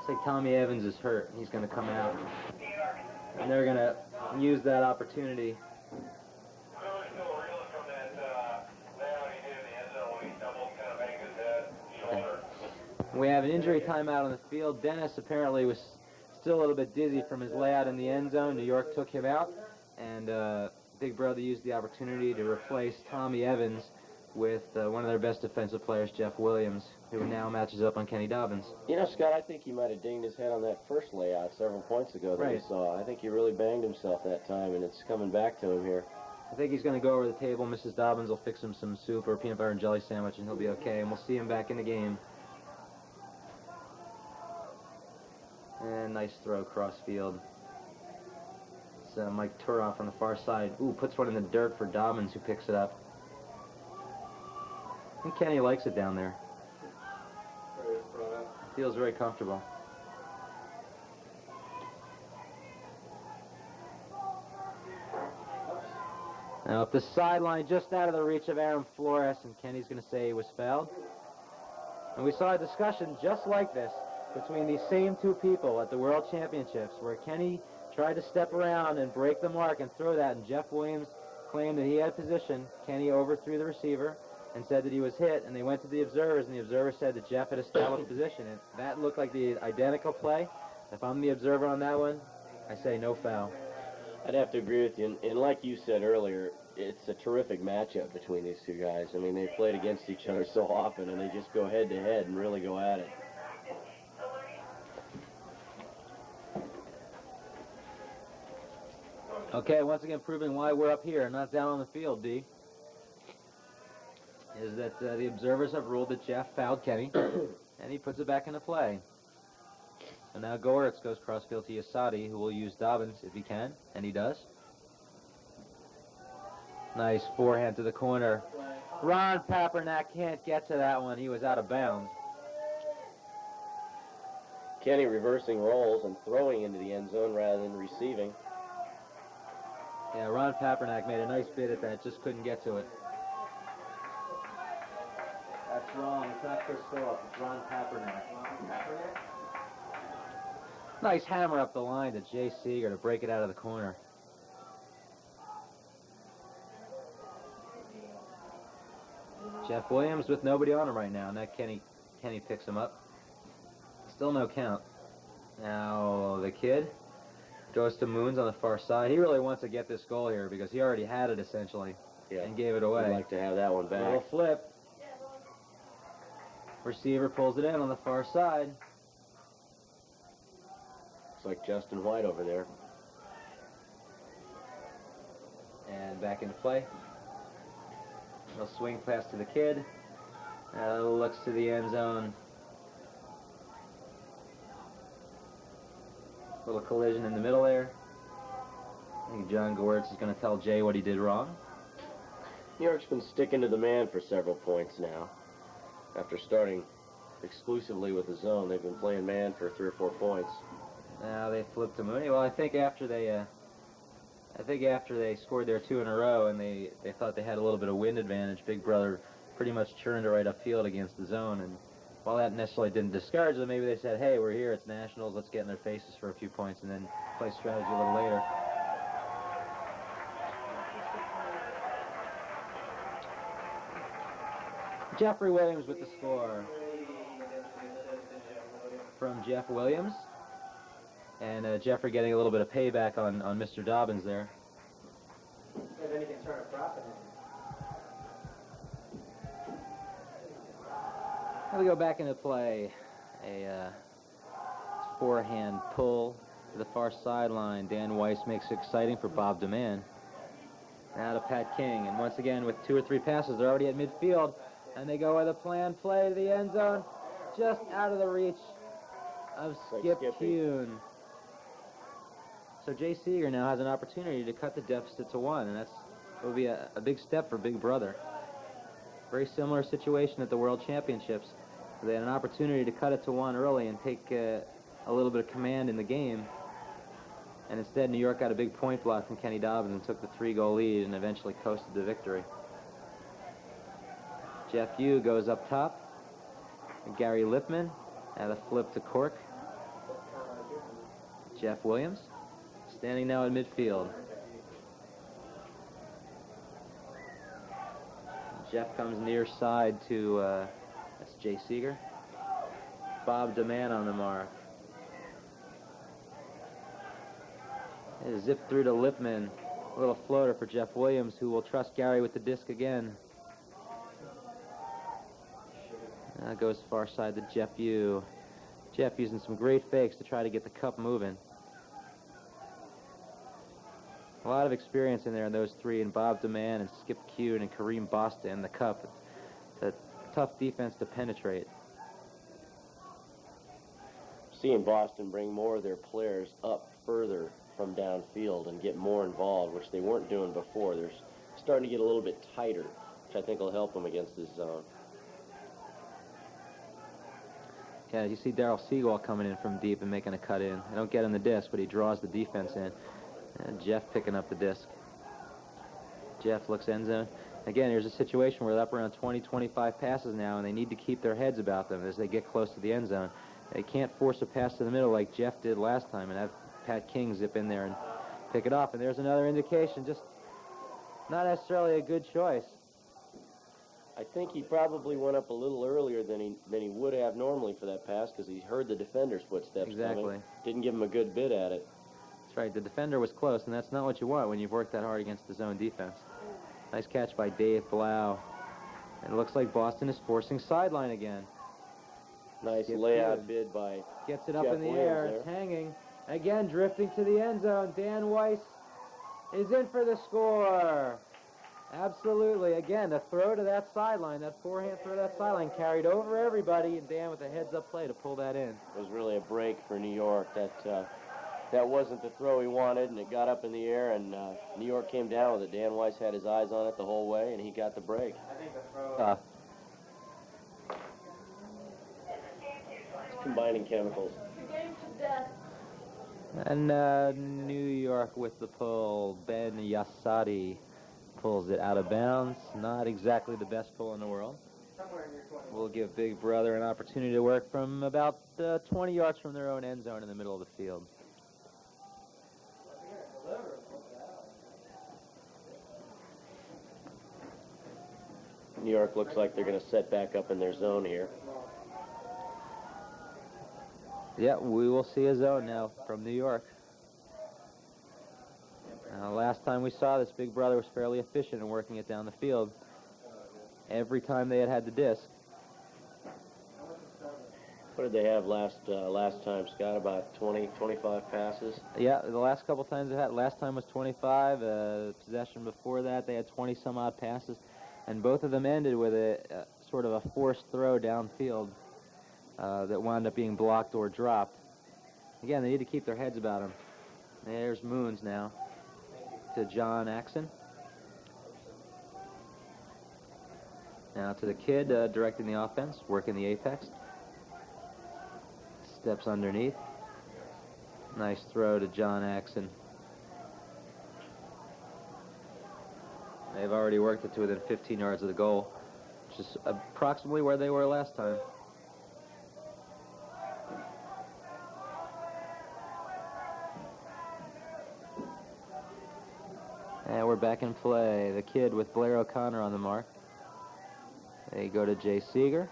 Looks like Tommy Evans is hurt. He's going to come out. And they're going to use that opportunity. We have an injury timeout on the field. Dennis apparently was still a little bit dizzy from his layout in the end zone. New York took him out, and Big Brother used the opportunity to replace Tommy Evans with one of their best defensive players, Jeff Williams, who now matches up on Kenny Dobbins. You know, Scott, I think he might have dinged his head on that first layout several points ago that we saw. I think he really banged himself that time, and it's coming back to him here. I think he's going to go over the table. Mrs. Dobbins will fix him some soup or a peanut butter and jelly sandwich, and he'll be okay, and we'll see him back in the game. And nice throw cross field. It's Mike Turoff on the far side. Ooh, puts one in the dirt for Dobbins, who picks it up. I think Kenny likes it down there. Feels very comfortable. Now up the sideline, just out of the reach of Aaron Flores, and Kenny's going to say he was fouled. And we saw a discussion just like this between these same two people at the World Championships, where Kenny tried to step around and break the mark and throw that, and Jeff Williams claimed that he had position. Kenny overthrew the receiver and said that he was hit, and they went to the observers, and the observer said that Jeff had established position, and that looked like the identical play. If I'm the observer on that one, I say no foul. I'd have to agree with you, and like you said earlier, it's a terrific matchup between these two guys. I mean, they've played against each other so often, and they just go head-to-head and really go at it. Okay, once again proving why we're up here and not down on the field, D, is that the observers have ruled that Jeff fouled Kenny, and he puts it back into play. And now Goretz goes crossfield to Yasadi, who will use Dobbins if he can, and he does. Nice forehand to the corner. Ron Papernak can't get to that one. He was out of bounds. Kenny reversing roles and throwing into the end zone rather than receiving. Yeah, Ron Papernak made a nice bid at that, just couldn't get to it. That's wrong. It's not Chris Phillips. It's Ron Papernak. Nice hammer up the line to Jay Seeger to break it out of the corner. Jeff Williams with nobody on him right now, and that Kenny picks him up. Still no count. Now the kid goes to Moons on the far side. He really wants to get this goal here because he already had it essentially and gave it away. I'd like to have that one back. Little flip. Receiver pulls it in on the far side. Looks like Justin White over there. And back into play. Little swing pass to the kid. Looks to the end zone. Little collision in the middle there. I think John Goretz is going to tell Jay what he did wrong. New York's been sticking to the man for several points now. After starting exclusively with the zone, they've been playing man for 3 or 4 points. Now they flipped to Mooney. Well, I think after they scored their 2 in a row and they thought they had a little bit of wind advantage, Big Brother pretty much churned it right upfield against the zone. And while that necessarily didn't discourage them, maybe they said, hey, we're here, it's Nationals, let's get in their faces for a few points and then play strategy a little later. Jeffrey Williams with the score from Jeff Williams. And Jeffrey getting a little bit of payback on Mr. Dobbins there. Then he can turn a profit in. Now we go back into play. A forehand pull to the far sideline. Dan Weiss makes it exciting for Bob DeMann. Now to Pat King. And once again, with 2 or 3 passes, they're already at midfield. And they go with a planned play to the end zone, just out of the reach of Skip Kuhn. So Jay Seeger now has an opportunity to cut the deficit to 1, and that will be a big step for Big Brother. Very similar situation at the World Championships. They had an opportunity to cut it to 1 early and take a little bit of command in the game. And instead, New York got a big point block from Kenny Dobbins and took the 3-goal lead and eventually coasted the victory. Jeff Yu goes up top. And Gary Lippman at a flip to Cork. Jeff Williams, standing now in midfield. Jeff comes near side to, that's Jay Seeger. Bob DeMann on the mark. It zipped through to Lipman. A little floater for Jeff Williams, who will trust Gary with the disc again. Goes far side to Jeff Yu. Jeff using some great fakes to try to get the cup moving. A lot of experience in there in those three, and Bob DeMann and Skip Kuhn and Kareem Boston in the cup. It's a tough defense to penetrate. Seeing Boston bring more of their players up further from downfield and get more involved, which they weren't doing before. They're starting to get a little bit tighter, which I think will help them against this zone. Yeah, you see Darryl Siegel coming in from deep and making a cut in. I don't get him the disc, but he draws the defense in. And Jeff picking up the disc. Jeff looks end zone. Again, here's a situation where they're up around 20, 25 passes now, and they need to keep their heads about them as they get close to the end zone. They can't force a pass to the middle like Jeff did last time and have Pat King zip in there and pick it off. And there's another indication, just not necessarily a good choice. I think he probably went up a little earlier than he would have normally for that pass because he heard the defender's footsteps coming. Didn't give him a good bid at it. That's right. The defender was close, and that's not what you want when you've worked that hard against the zone defense. Nice catch by Dave Blau. And it looks like Boston is forcing sideline again. Nice layout bid by Gets it up Jeff in the Williams air. there. It's hanging. Again, drifting to the end zone. Dan Weiss is in for the score. Absolutely. Again, the throw to that sideline, that forehand throw to that sideline carried over everybody, and Dan with a heads-up play to pull that in. It was really a break for New York. That wasn't the throw he wanted, and it got up in the air, and New York came down with it. Dan Weiss had his eyes on it the whole way, and he got the break. It's combining chemicals. And New York with the pull. Ben Yassadi pulls it out of bounds. Not exactly the best pull in the world. We'll give Big Brother an opportunity to work from about 20 yards from their own end zone in the middle of the field. New York looks like they're going to set back up in their zone here. Yeah, we will see a zone now from New York. Last time we saw this, Big Brother was fairly efficient in working it down the field every time they had the disc. What did they have last time, Scott? About 20, 25 passes? Yeah, the last couple times they had, last time was 25. Possession before that, they had 20-some-odd passes. And both of them ended with a sort of a forced throw downfield that wound up being blocked or dropped. Again, they need to keep their heads about them. There's Moons now to John Axon. Now to the kid directing the offense, working the apex. Steps underneath. Nice throw to John Axon. They've already worked it to within 15 yards of the goal, which is approximately where they were last time. And we're back in play. The kid with Blair O'Connor on the mark. They go to Jay Seeger.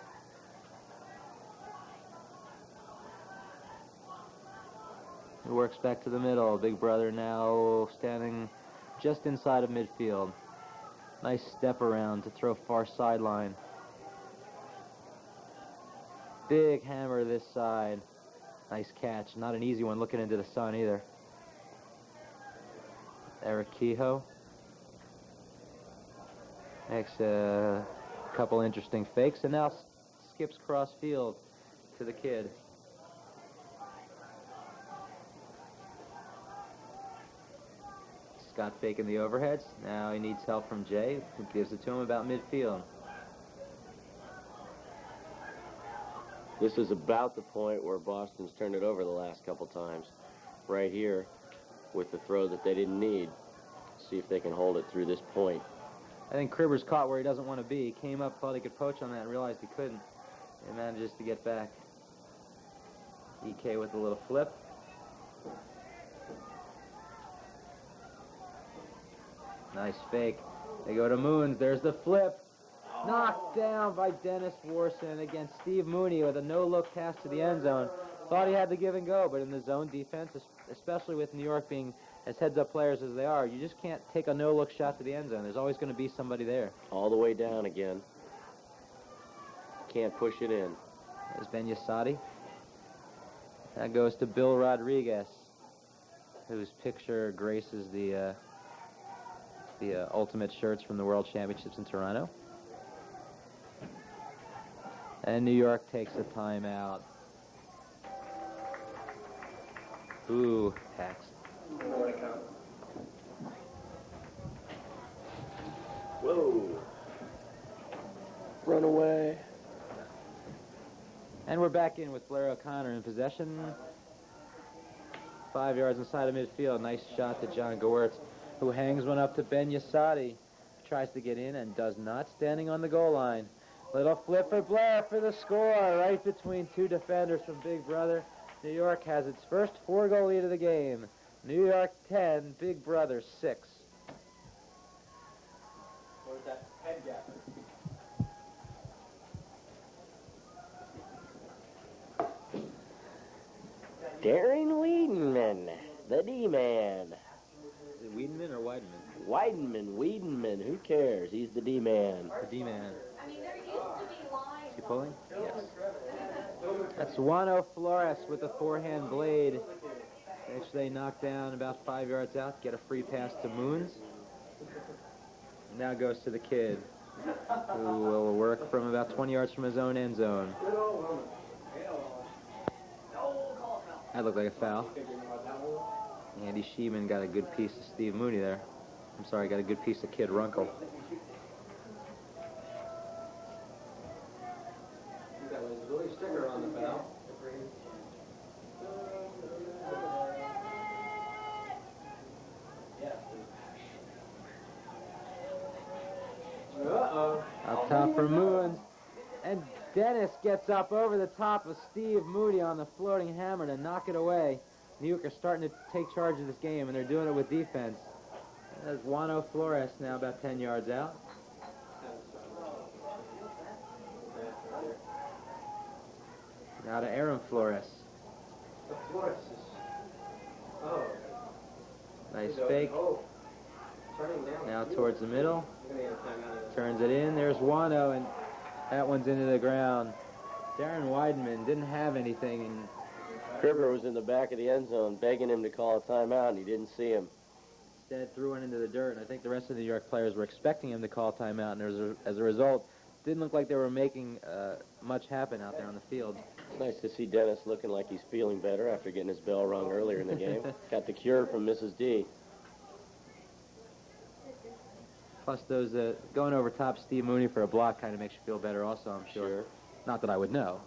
He works back to the middle. Big Brother now standing just inside of midfield. Nice step around to throw far sideline. Big hammer this side. Nice catch. Not an easy one looking into the sun either. Eric Kehoe makes a couple interesting fakes and now skips cross field to the kid. Scott faking the overheads. Now he needs help from Jay, who gives it to him about midfield. This is about the point where Boston's turned it over the last couple times. Right here with the throw that they didn't need. See if they can hold it through this point. I think Cribber's caught where he doesn't want to be. He came up, thought he could poach on that, and realized he couldn't. And manages to get back. EK with a little flip. Nice fake. They go to Moons. There's the flip. Knocked down by Dennis Warson against Steve Mooney with a no-look pass to the end zone. Thought he had the give and go, but in the zone defense, especially with New York being as heads-up players as they are, you just can't take a no-look shot to the end zone. There's always going to be somebody there. All the way down again. Can't push it in. There's Ben Yasadi. That goes to Bill Rodriguez, whose picture graces the ultimate shirts from the World Championships in Toronto. And New York takes a timeout. Ooh, Paxton. Whoa. Run away. And we're back in with Blair O'Connor in possession. 5 yards inside of midfield. Nice shot to John Gewirtz, who hangs one up to Ben Yasadi. Tries to get in and does not, standing on the goal line. Little flip for Blair for the score, right between two defenders from Big Brother. New York has its first 4-goal lead of the game. New York 10, Big Brother 6. What is that? Head gap. Darren Wiedenman, the D-man. Is it Wiedenman or Weidenman? Wiedenman, who cares? He's the D-man. The D-man. I mean, there used to be lines. Is he pulling? Yes. That's Juano Flores with the forehand blade, which they knock down about 5 yards out, get a free pass to Moons. Now goes to the kid, who will work from about 20 yards from his own end zone. That looked like a foul. Andy Sheeman got a good piece of Steve Mooney there. I'm sorry, got a good piece of Kid Runkle. That was Billy Sticker on the foul. Uh-oh. Up top for Moons. And Dennis gets up over the top of Steve Moody on the floating hammer to knock it away. New York are starting to take charge of this game, and they're doing it with defense. There's Juano Flores now about 10 yards out. Now to Aaron Flores. Flores is... Oh. Nice fake. Oh. Turning down. Now towards the middle. You're gonna get a timeout of this. Turns it in. There's Juano, and that one's into the ground. Darren Weideman didn't have anything, and Cribber was in the back of the end zone begging him to call a timeout, and he didn't see him. instead threw one into the dirt. And I think the rest of the New York players were expecting him to call timeout, and as a result, didn't look like they were making much happen out there on the field. It's nice to see Dennis looking like he's feeling better after getting his bell rung earlier in the game. Got the cure from Mrs. D. Plus, those going over top Steve Mooney for a block kind of makes you feel better also, I'm sure. Not that I would know.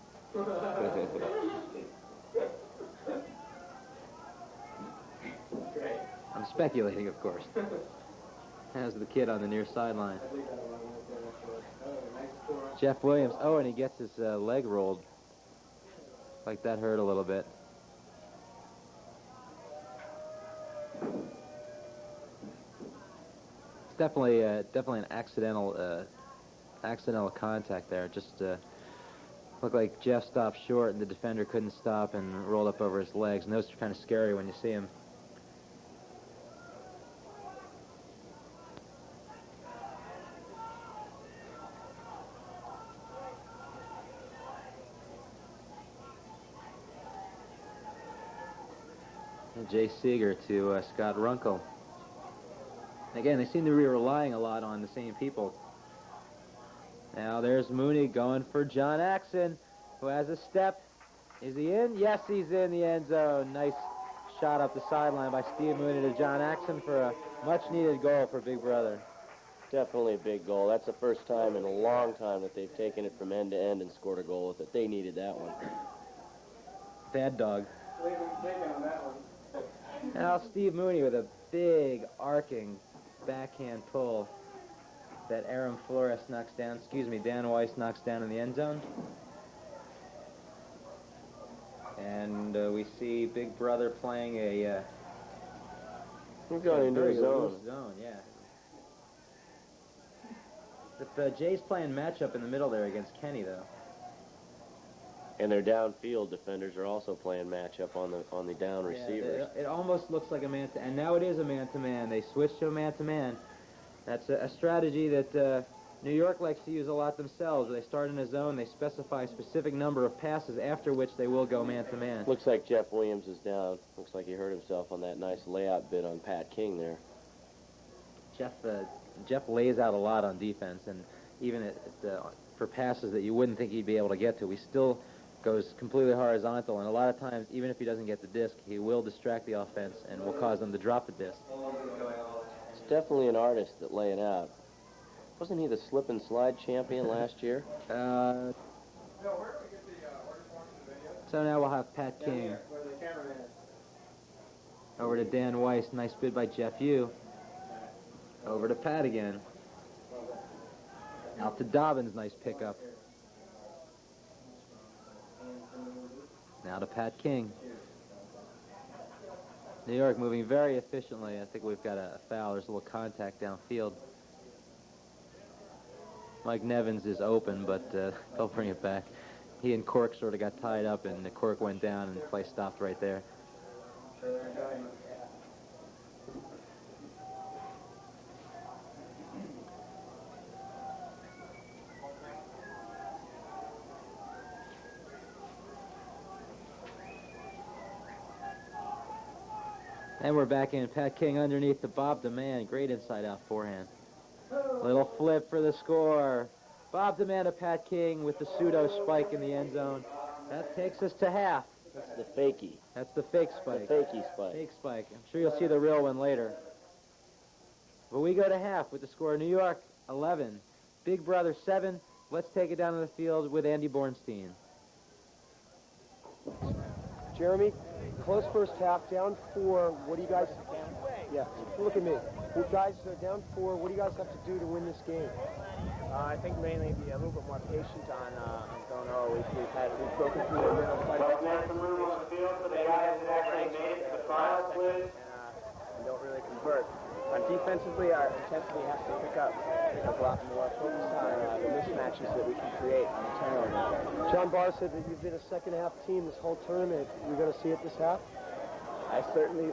I'm speculating, of course. As the kid on the near sideline. Jeff Williams. Oh, and he gets his leg rolled. Like that hurt a little bit. It's definitely an accidental contact there. Just looked like Jeff stopped short and the defender couldn't stop and rolled up over his legs. And those are kind of scary when you see him. Jay Seeger to Scott Runkle. Again, they seem to be relying a lot on the same people. Now there's Mooney going for John Axon, who has a step. Is he in? Yes, he's in the end zone. Nice shot up the sideline by Steve Mooney to John Axon for a much-needed goal for Big Brother. Definitely a big goal. That's the first time in a long time that they've taken it from end to end and scored a goal with it. They needed that one. Bad dog. Now Steve Mooney with a big arcing backhand pull that Aaron Flores knocks down. Dan Weiss knocks down in the end zone. And we see Big Brother playing a We're going into a very zone. loose zone, yeah. If Jay's playing matchup in the middle there against Kenny, though. And their downfield defenders are also playing matchup on the down receivers. It almost looks like a man, and now it is a man-to-man. They switched to a man-to-man. That's a strategy that New York likes to use a lot themselves. They start in a zone, they specify a specific number of passes after which they will go man-to-man. Looks like Jeff Williams is down. Looks like he hurt himself on that nice layout bit on Pat King there. Jeff lays out a lot on defense, and even for passes that you wouldn't think he'd be able to get to, he still goes completely horizontal, and a lot of times, even if he doesn't get the disc, he will distract the offense and will cause them to drop the disc. It's definitely an artist that lay it out. Wasn't he the slip and slide champion last year? So now we'll have Pat King. Over to Dan Weiss, nice bid by Jeff Yu. Over to Pat again. Out to Dobbins, nice pickup. Now to Pat King. New York moving very efficiently. I think we've got a foul. There's a little contact downfield. Mike Nevins is open, but they'll bring it back. He and Cork sort of got tied up, and the Cork went down, and the play stopped right there. And we're back in. Pat King underneath the Bob DeMann. Great inside-out forehand. Little flip for the score. Bob DeMann to Pat King with the pseudo spike in the end zone. That takes us to half. That's the fakie. That's the fake spike. The fakie spike. Fake spike. I'm sure you'll see the real one later. But we go to half with the score. New York 11. Big Brother 7. Let's take it down to the field with Andy Bornstein. Jeremy, close first half, down 4. What do you guys... Yeah, look at me. You guys are down 4. What do you guys have to do to win this game? I think mainly be a little bit more patient on zone O. We've broken through the middle quite a bit. And don't really convert. Defensively, our intensity has to pick up. A lot more focus on the mismatches that we can create on the turnover. John Barr said that you've been a second-half team this whole tournament. You're going to see it this half? I certainly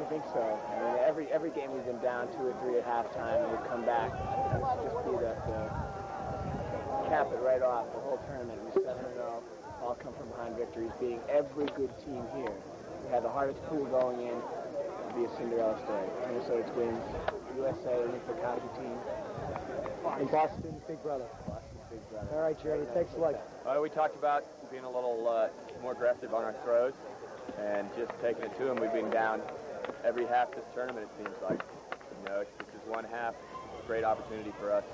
think so. I mean, every game we've been down 2 or 3 at halftime, and we've come back. This would just be the cap it right off the whole tournament. We 7-0, all come from behind victories, beating every good team here. We had the hardest pool going in. It'll be a Cinderella story. Minnesota Twins, USA, Olympic hockey team. And Boston, Big Brother. Boston's Big Brother. All right, Jeremy, thanks a lot. We talked about being a little more aggressive on our throws and just taking it to them. We've been down every half this tournament, it seems like. You know, it's just one half. Great opportunity for us.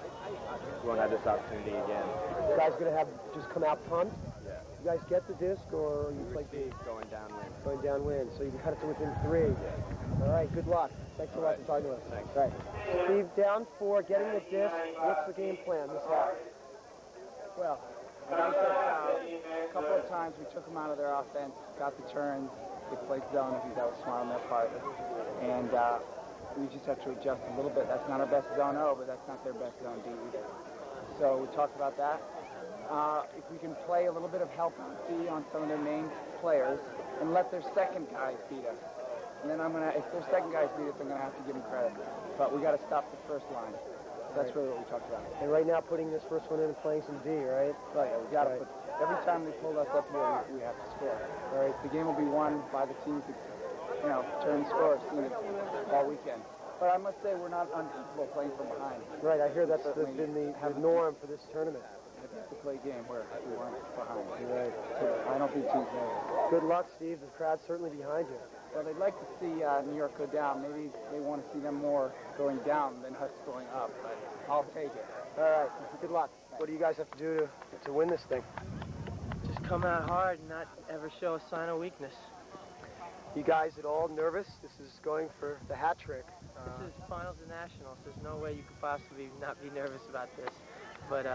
We won't have this opportunity again. You guys going to have just come out pumped? Yeah. You guys get the disc, or you play going downwind. Going downwind, so you can cut it to within 3. All right, good luck. Thanks a lot for talking to us. Thanks. All right. Steve, down 4, getting the disc. What's the game plan this half? Well, a couple of times we took them out of their offense, got the turns, they played zone. I think that was smart on their part. And we just have to adjust a little bit. That's not our best zone O, but that's not their best zone D either. So we talked about that. If we can play a little bit of help D on some of their main players and let their second guys beat us. And then if their second guys beat us, I'm gonna have to give them credit. But we got to stop the first line. That's really what we talked about. And right now, putting this first one in and playing some D, right? Right, we got to put, every time they pull us up here, we have to score. All right, the game will be won by the teams that, turn scores, seen it all weekend. But I must say, we're not uncomfortable playing from behind. Right, I hear that's been the norm for this tournament. It's a play game where we weren't behind. Right. So I don't think too bad. Good luck, Steve. The crowd's certainly behind you. Well, they'd like to see New York go down. Maybe they want to see them more going down than us going up, but I'll take it. All right, good luck. What do you guys have to do to win this thing? Just come out hard and not ever show a sign of weakness. You guys at all nervous? This is going for the hat trick. This is finals of nationals. There's no way you could possibly not be nervous about this. But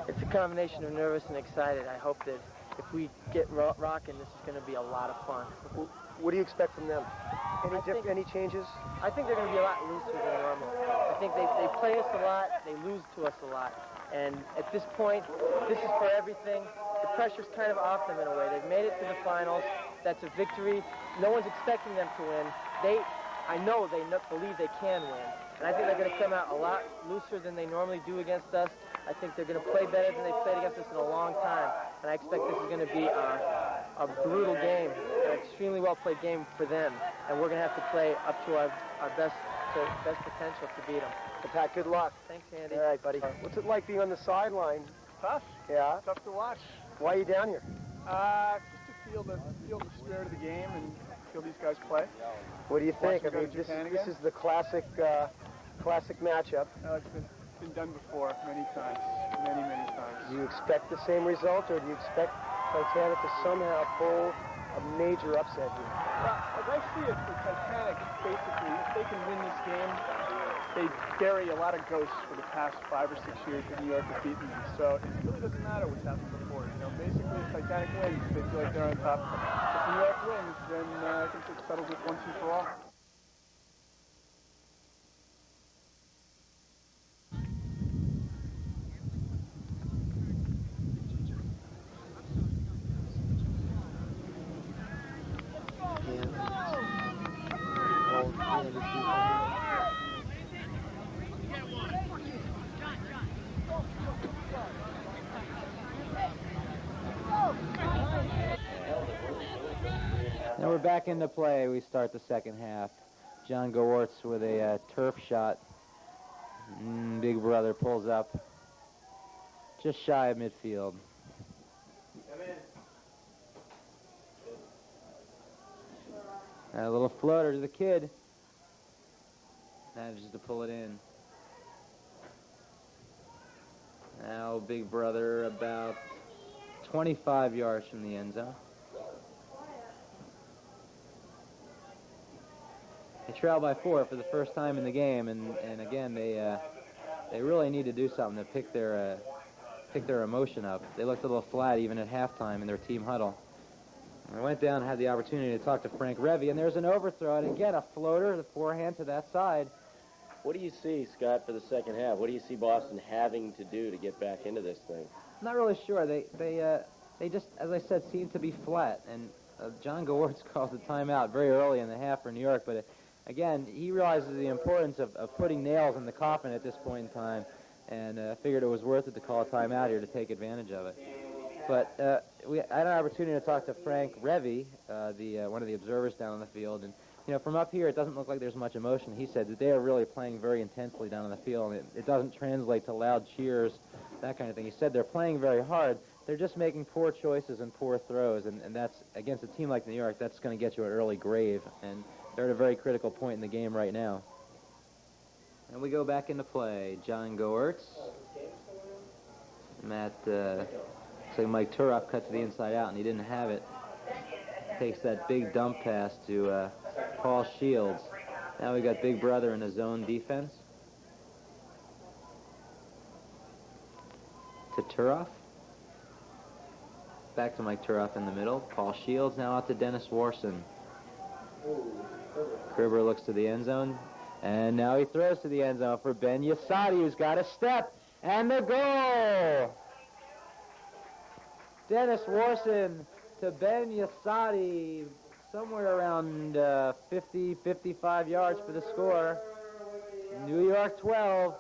it's a combination of nervous and excited. I hope that if we get rocking, this is going to be a lot of fun. What do you expect from them? Any changes? I think they're going to be a lot looser than normal. I think they play us a lot, they lose to us a lot. And at this point, this is for everything. The pressure's kind of off them in a way. They've made it to the finals. That's a victory. No one's expecting them to win. I know they believe they can win. And I think they're going to come out a lot looser than they normally do against us. I think they're going to play better than they've played against us in a long time. And I expect this is going to be a brutal game, an extremely well-played game for them. And we're going to have to play up to our best potential to beat them. Well, Pat, good luck. Thanks, Andy. All right, buddy. What's it like being on the sideline? Tough. Yeah. Tough to watch. Why are you down here? Just to feel the spirit of the game and feel these guys play. What do you think? Watch I them mean, go to Japan this again? is the classic matchup. It's been done before many times, many times. Do you expect the same result, or do you expect Titanic to somehow pull a major upset here? As I see it, for Titanic, basically, if they can win this game, they bury a lot of ghosts for the past 5 or 6 years that New York has beaten them. So it really doesn't matter what's happened before. Basically, if Titanic wins, they feel like they're on top. If New York wins, then I think it settles it once and for all. Now we're back into play. We start the second half. John Gowartz with a turf shot. Big brother pulls up just shy of midfield. A little floater to the kid. Manages to pull it in. Now big brother about 25 yards from the end zone. They trail by 4 for the first time in the game, and again they really need to do something to pick their emotion up. They looked a little flat even at halftime in their team huddle. I went down and had the opportunity to talk to Frank Revy, and there's an overthrow, and again a floater, the forehand to that side. What do you see, Scott, for the second half? What do you see Boston having to do to get back into this thing? I'm not really sure. They just, as I said, seem to be flat, and John Gowartz calls the timeout very early in the half for New York, but again, he realizes the importance of putting nails in the coffin at this point in time, and figured it was worth it to call a timeout here to take advantage of it. But I had an opportunity to talk to Frank Revy, one of the observers down on the field, and from up here it doesn't look like there's much emotion. He said that they are really playing very intensely down on the field, and it doesn't translate to loud cheers, that kind of thing. He said they're playing very hard. They're just making poor choices and poor throws, and that's, against a team like New York, that's going to get you an early grave, and they're at a very critical point in the game right now. And we go back into play. John Gowartz. Looks like Mike Turoff cut to the inside out, and he didn't have it. Takes that big dump pass to Paul Shields. Now we got Big Brother in a zone defense. To Turoff. Back to Mike Turoff in the middle. Paul Shields now out to Dennis Warson. Kribber looks to the end zone, and now he throws to the end zone for Ben Yasadi, who's got a step, and the goal! Dennis Warson to Ben Yasadi, somewhere around 50, 55 yards for the score. New York 12,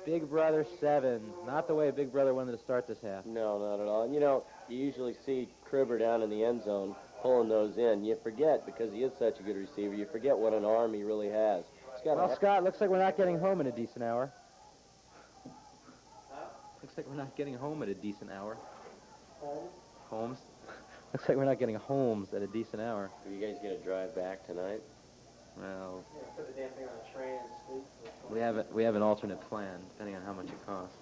Big Brother 7. Not the way Big Brother wanted to start this half. No, not at all. And you usually see Kribber down in the end zone pulling those in. You forget, because he is such a good receiver, you forget what an arm he really has. Well, Scott, looks like we're not getting home in a decent hour. Looks like we're not getting home at a decent hour. Holmes? Looks like we're not getting Holmes at a decent hour. Are you guys going to drive back tonight? Well, Put the damn thing on a train and sleep. we have an alternate plan, depending on how much it costs.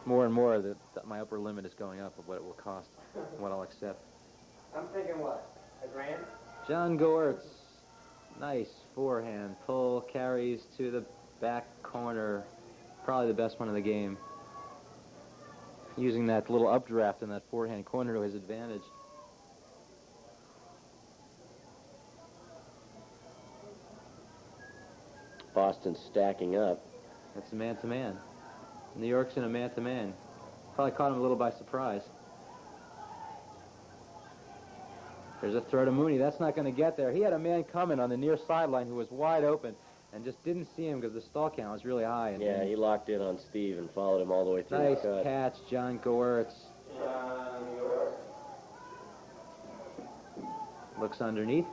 More and more, my upper limit is going up of what it will cost and what I'll accept. I'm thinking what? $1,000? John Gowartz, nice forehand pull, carries to the back corner. Probably the best one of the game. using that little updraft in that forehand corner to his advantage. Boston stacking up. That's a man-to-man. New York's in a man-to-man. Probably caught him a little by surprise. There's a throw to Mooney. That's not going to get there. He had a man coming on the near sideline who was wide open and just didn't see him because the stall count was really high. And Yeah, he locked in on Steve and followed him all the way through nice the cut. catch, John Goertz. Looks underneath.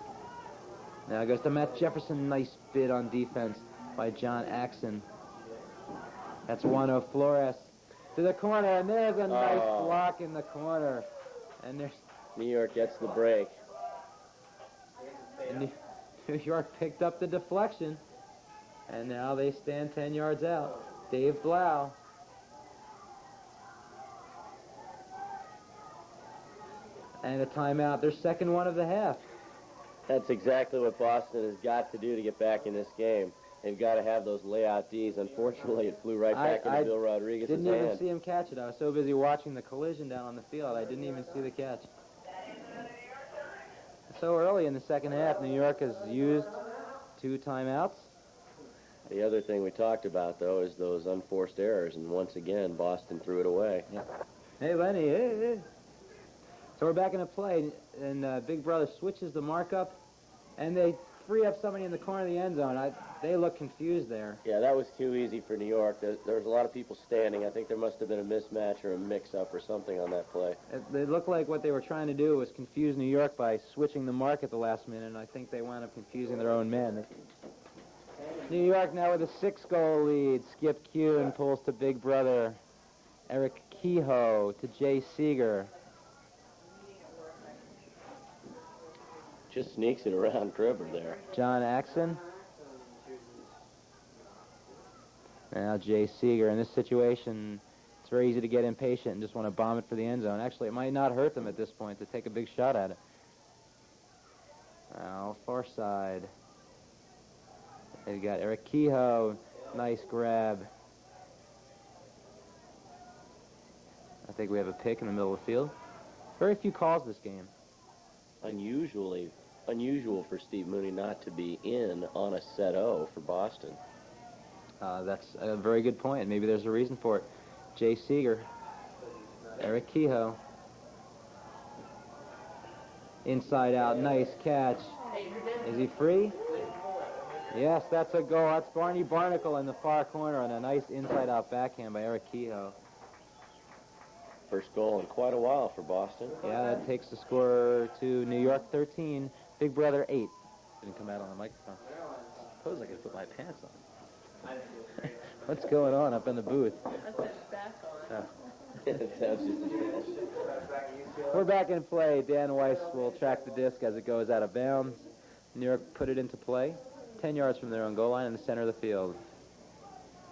Now goes to Matt Jefferson. Nice bid on defense by John Axon. That's Juano Flores to the corner, and there's a nice block in the corner. And there's New York gets the break. New York picked up the deflection, and now they stand 10 yards out. Dave Blau. And a timeout, their second one of the half. That's exactly what Boston has got to do to get back in this game. They've got to have those layout Ds. Unfortunately, it flew right back into Bill Rodriguez's hand. Didn't even see him catch it. I was so busy watching the collision down on the field, I didn't even see the catch. So early in the second half, New York has used 2 timeouts. The other thing we talked about, though, is those unforced errors, and once again, Boston threw it away. Yeah. Hey, Lenny, hey. So we're back in a play, and Big Brother switches the markup, and they free up somebody in the corner of the end zone. They look confused there. Yeah, that was too easy for New York. There was a lot of people standing. I think there must have been a mismatch or a mix-up or something on that play. It looked like what they were trying to do was confuse New York by switching the mark at the last minute, and I think they wound up confusing their own men. New York now with a 6-goal lead. Skip Kuhn pulls to Big Brother. Eric Kehoe to Jay Seeger. Just sneaks it around Gribber there. John Axon. Now Jay Seeger. In this situation, it's very easy to get impatient and just want to bomb it for the end zone. Actually, it might not hurt them at this point to take a big shot at it. Now, far side. They've got Eric Kehoe. Nice grab. I think we have a pick in the middle of the field. Very few calls this game. Unusual for Steve Mooney not to be in on a set O for Boston. That's a very good point. Maybe there's a reason for it. Jay Seeger. Eric Kehoe. Inside out. Nice catch. Is he free? Yes, that's a goal. That's Barney Barnacle in the far corner on a nice inside out backhand by Eric Kehoe. First goal in quite a while for Boston. Yeah, that takes the score to New York 13, Big Brother 8. Didn't come out on the microphone. I suppose I could put my pants on. What's going on up in the booth? We're back in play. Dan Weiss will track the disc as it goes out of bounds. New York put it into play, 10 yards from their own goal line in the center of the field.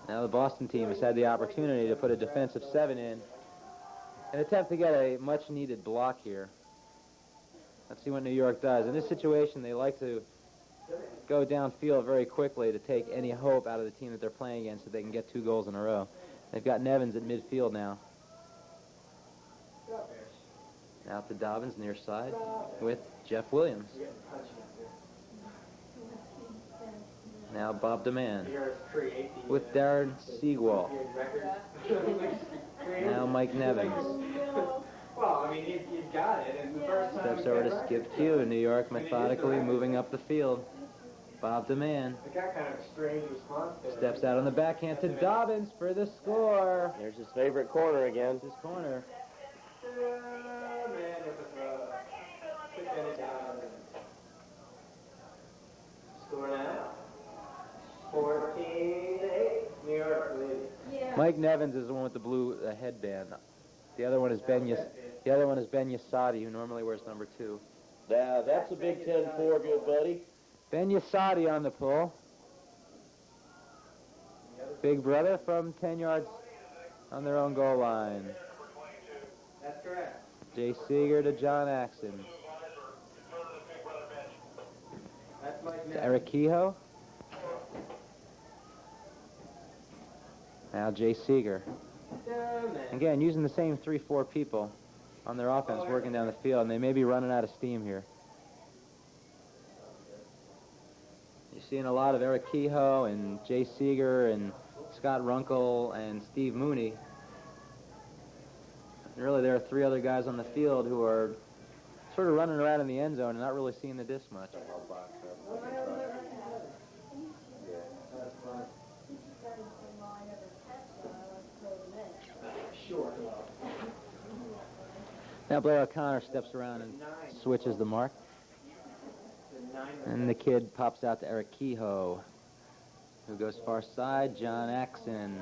Now the Boston team has had the opportunity to put a defensive 7 in. An attempt to get a much-needed block here. Let's see what New York does. In this situation, they like to go downfield very quickly to take any hope out of the team that they're playing against so they can get 2 goals in a row. They've got Nevins at midfield now. Now to Dobbins near side with Jeff Williams. Now Bob DeMann with Darren Siegwall. Now Mike Nevins. Well, I mean, you got it. And the first time steps over to Skip Q. New York methodically moving up the field. Bob DeMann. It got kind of a strange response there. Steps out on the backhand to Dobbins for the score. There's his favorite corner again. His corner. Man, it was quick edit down. Score now. 14-8. New York leading. Yeah. Mike Nevins is the one with the blue headband. The other one is Ben Yasadi, who normally wears number 2. Now, that's a Big 10-4, good buddy. Ben Yasadi on the pull. Big Brother from 10 yards on their own goal line. That's correct. Jay Seeger to John Axon. That's Mike To Eric Kehoe. Now Jay Seeger. Again, using the same 3-4 people on their offense, working down the field, and they may be running out of steam here. You're seeing a lot of Eric Kehoe and Jay Seeger and Scott Runkle and Steve Mooney. And really, there are 3 other guys on the field who are sort of running around in the end zone and not really seeing the disc much. Now Blair O'Connor steps around and switches the mark. And the kid pops out to Eric Kehoe, who goes far side. John Axon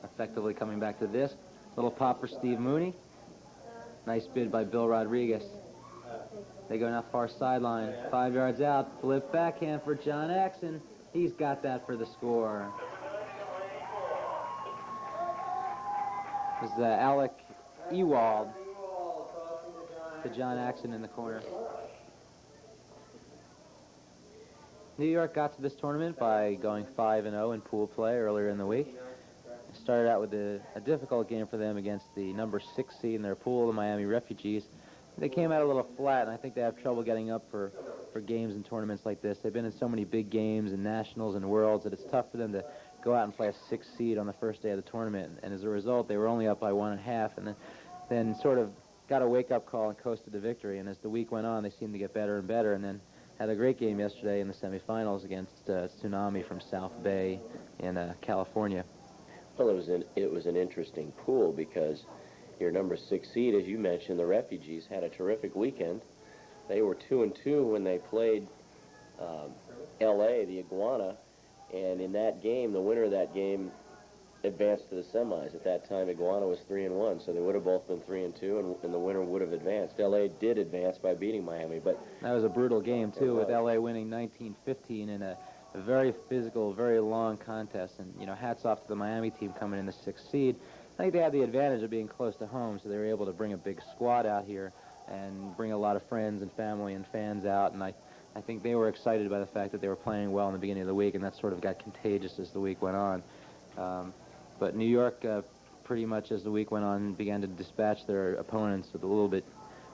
effectively coming back to this. Little pop for Steve Mooney. Nice bid by Bill Rodriguez. They go now far sideline. 5 yards out. Flip backhand for John Axon. He's got that for the score. This is Alec Ewald to John Axon in the corner. New York got to this tournament by going 5-0 in pool play earlier in the week. It started out with a difficult game for them against the number 6 seed in their pool, the Miami Refugees. They came out a little flat, and I think they have trouble getting up for games and tournaments like this. They've been in so many big games and nationals and worlds that it's tough for them to go out and play a 6 seed on the first day of the tournament. And as a result, they were only up by 1.5, and then sort of got a wake-up call and coasted to victory. And as the week went on, they seemed to get better and better, and then had a great game yesterday in the semifinals against Tsunami from South Bay in California. Well, it was an interesting pool because your number 6 seed, as you mentioned, the Refugees, had a terrific weekend. They were 2-2 when they played L.A., the Iguana, and in that game, the winner of that game advanced to the semis. At that time, Iguana was 3-1, so they would have both been 3-2, and the winner would have advanced. L.A. did advance by beating Miami, but that was a brutal game too, with L.A. winning 19-15 in a very physical, very long contest. And hats off to the Miami team coming in the 6th seed. I think they had the advantage of being close to home, so they were able to bring a big squad out here and bring a lot of friends and family and fans out. And I think they were excited by the fact that they were playing well in the beginning of the week, and that sort of got contagious as the week went on. But New York, pretty much as the week went on, began to dispatch their opponents with a little bit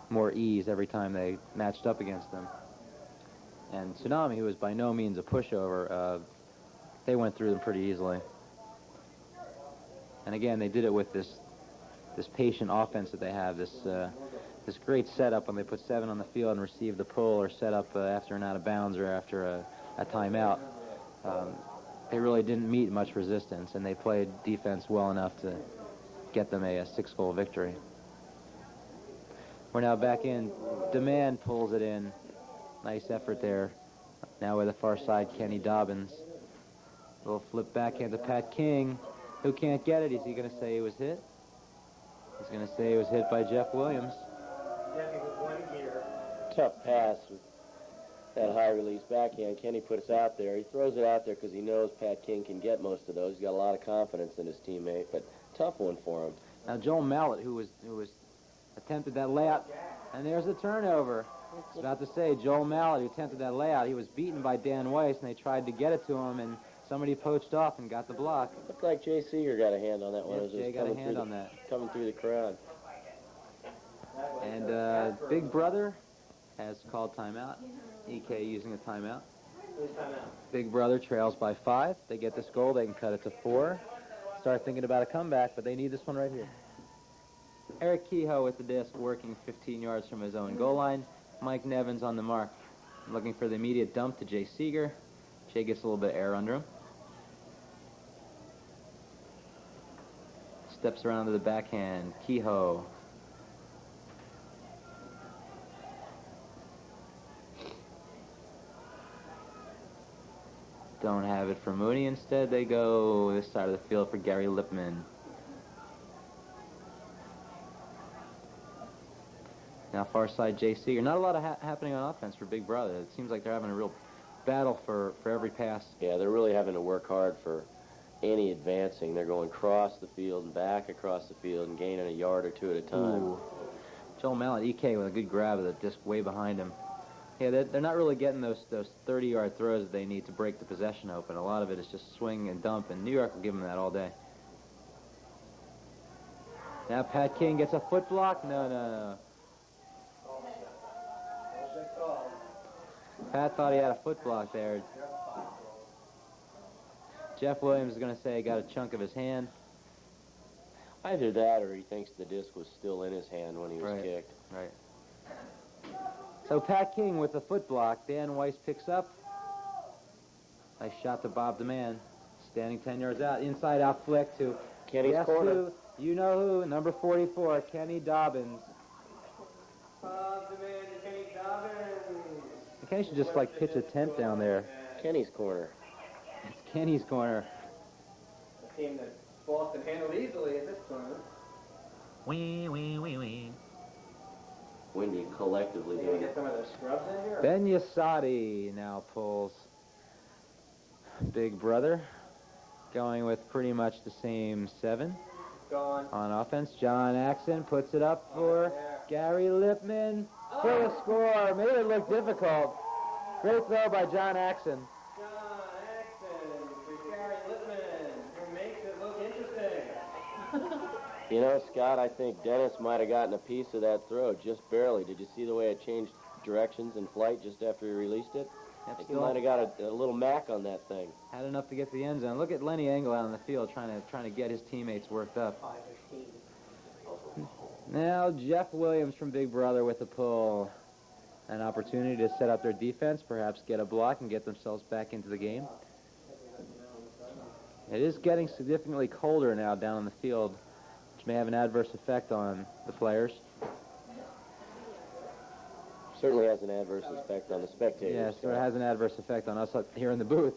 more ease every time they matched up against them. And Tsunami, who was by no means a pushover, they went through them pretty easily. And again, they did it with this patient offense that they have, this great setup when they put 7 on the field and receive the pull, or set up after an out of bounds or after a timeout. They really didn't meet much resistance, and they played defense well enough to get them a 6-goal victory. We're now back in. Demand pulls it in. Nice effort there. Now with the far side, Kenny Dobbins. Little flip backhand to Pat King, who can't get it. Is he going to say he was hit? He's going to say he was hit by Jeff Williams. tough pass with that high release backhand. Kenny puts out there. He throws it out there because he knows Pat King can get most of those. He's got a lot of confidence in his teammate, but tough one for him. Now Joel Mallett, who was attempted that layout, and there's a turnover. I was about to say, Joel Mallett, who attempted that layout, he was beaten by Dan Weiss, and they tried to get it to him, and somebody poached off and got the block. Looked like Jay Seeger got a hand on that one. Yes, Jay got a hand on that. Coming through the crowd. And Big Brother has called timeout. EK using a timeout. Big Brother trails by 5. They get this goal, they can cut it to 4. Start thinking about a comeback, but they need this one right here. Eric Kehoe with the disc, working 15 yards from his own goal line. Mike Nevins on the mark, looking for the immediate dump to Jay Seeger. Jay gets a little bit of air under him. Steps around to the backhand. Kehoe. Don't have it for Mooney. Instead, they go this side of the field for Gary Lipman. Now far side, Jay Seeger. Not a lot of happening on offense for Big Brother. It seems like they're having a real battle for every pass. Yeah, they're really having to work hard for any advancing. They're going across the field and back across the field and gaining a yard or two at a time. Ooh. Joel Mallett, EK, with a good grab of the disc way behind him. Yeah, they're not really getting those 30-yard throws that they need to break the possession open. A lot of it is just swing and dump, and New York will give them that all day. Now Pat King gets a foot block. No. Pat thought he had a foot block there. Jeff Williams is going to say he got a chunk of his hand. Either that or he thinks the disc was still in his hand when he was kicked. Right. So Pat King with the foot block. Dan Weiss picks up. Nice shot to Bob the Man. Standing 10 yards out. Inside out flick to Kenny's corner. Who, you know who, number 44, Kenny Dobbins. Bob the Man, Kenny Dobbins. Kenny should just like pitch a tent down there. Kenny's corner. It's Kenny's corner. A team that Boston handled easily at this tournament. Windy collectively Maybe doing get it. some of those scrubs in here. Ben Yasadi now pulls Big Brother, going with pretty much the same 7 Gone. on offense. John Axon puts it up for Gary Lipman for the score. Made it look difficult. Great throw by John Axon. John Axon to Gary Lippman, who makes it look interesting. You know, Scott, I think Dennis might have gotten a piece of that throw, just barely. Did you see the way it changed directions in flight just after he released it? I think he might have got a little mac on that thing. Had enough to get to the end zone. Look at Lenny Engel out on the field trying to get his teammates worked up. Now Jeff Williams from Big Brother with a pull. An opportunity to set up their defense, perhaps get a block and get themselves back into the game. It is getting significantly colder now down on the field, which may have an adverse effect on the players. Certainly has an adverse effect on the spectators. Yes, so it has an adverse effect on us up here in the booth.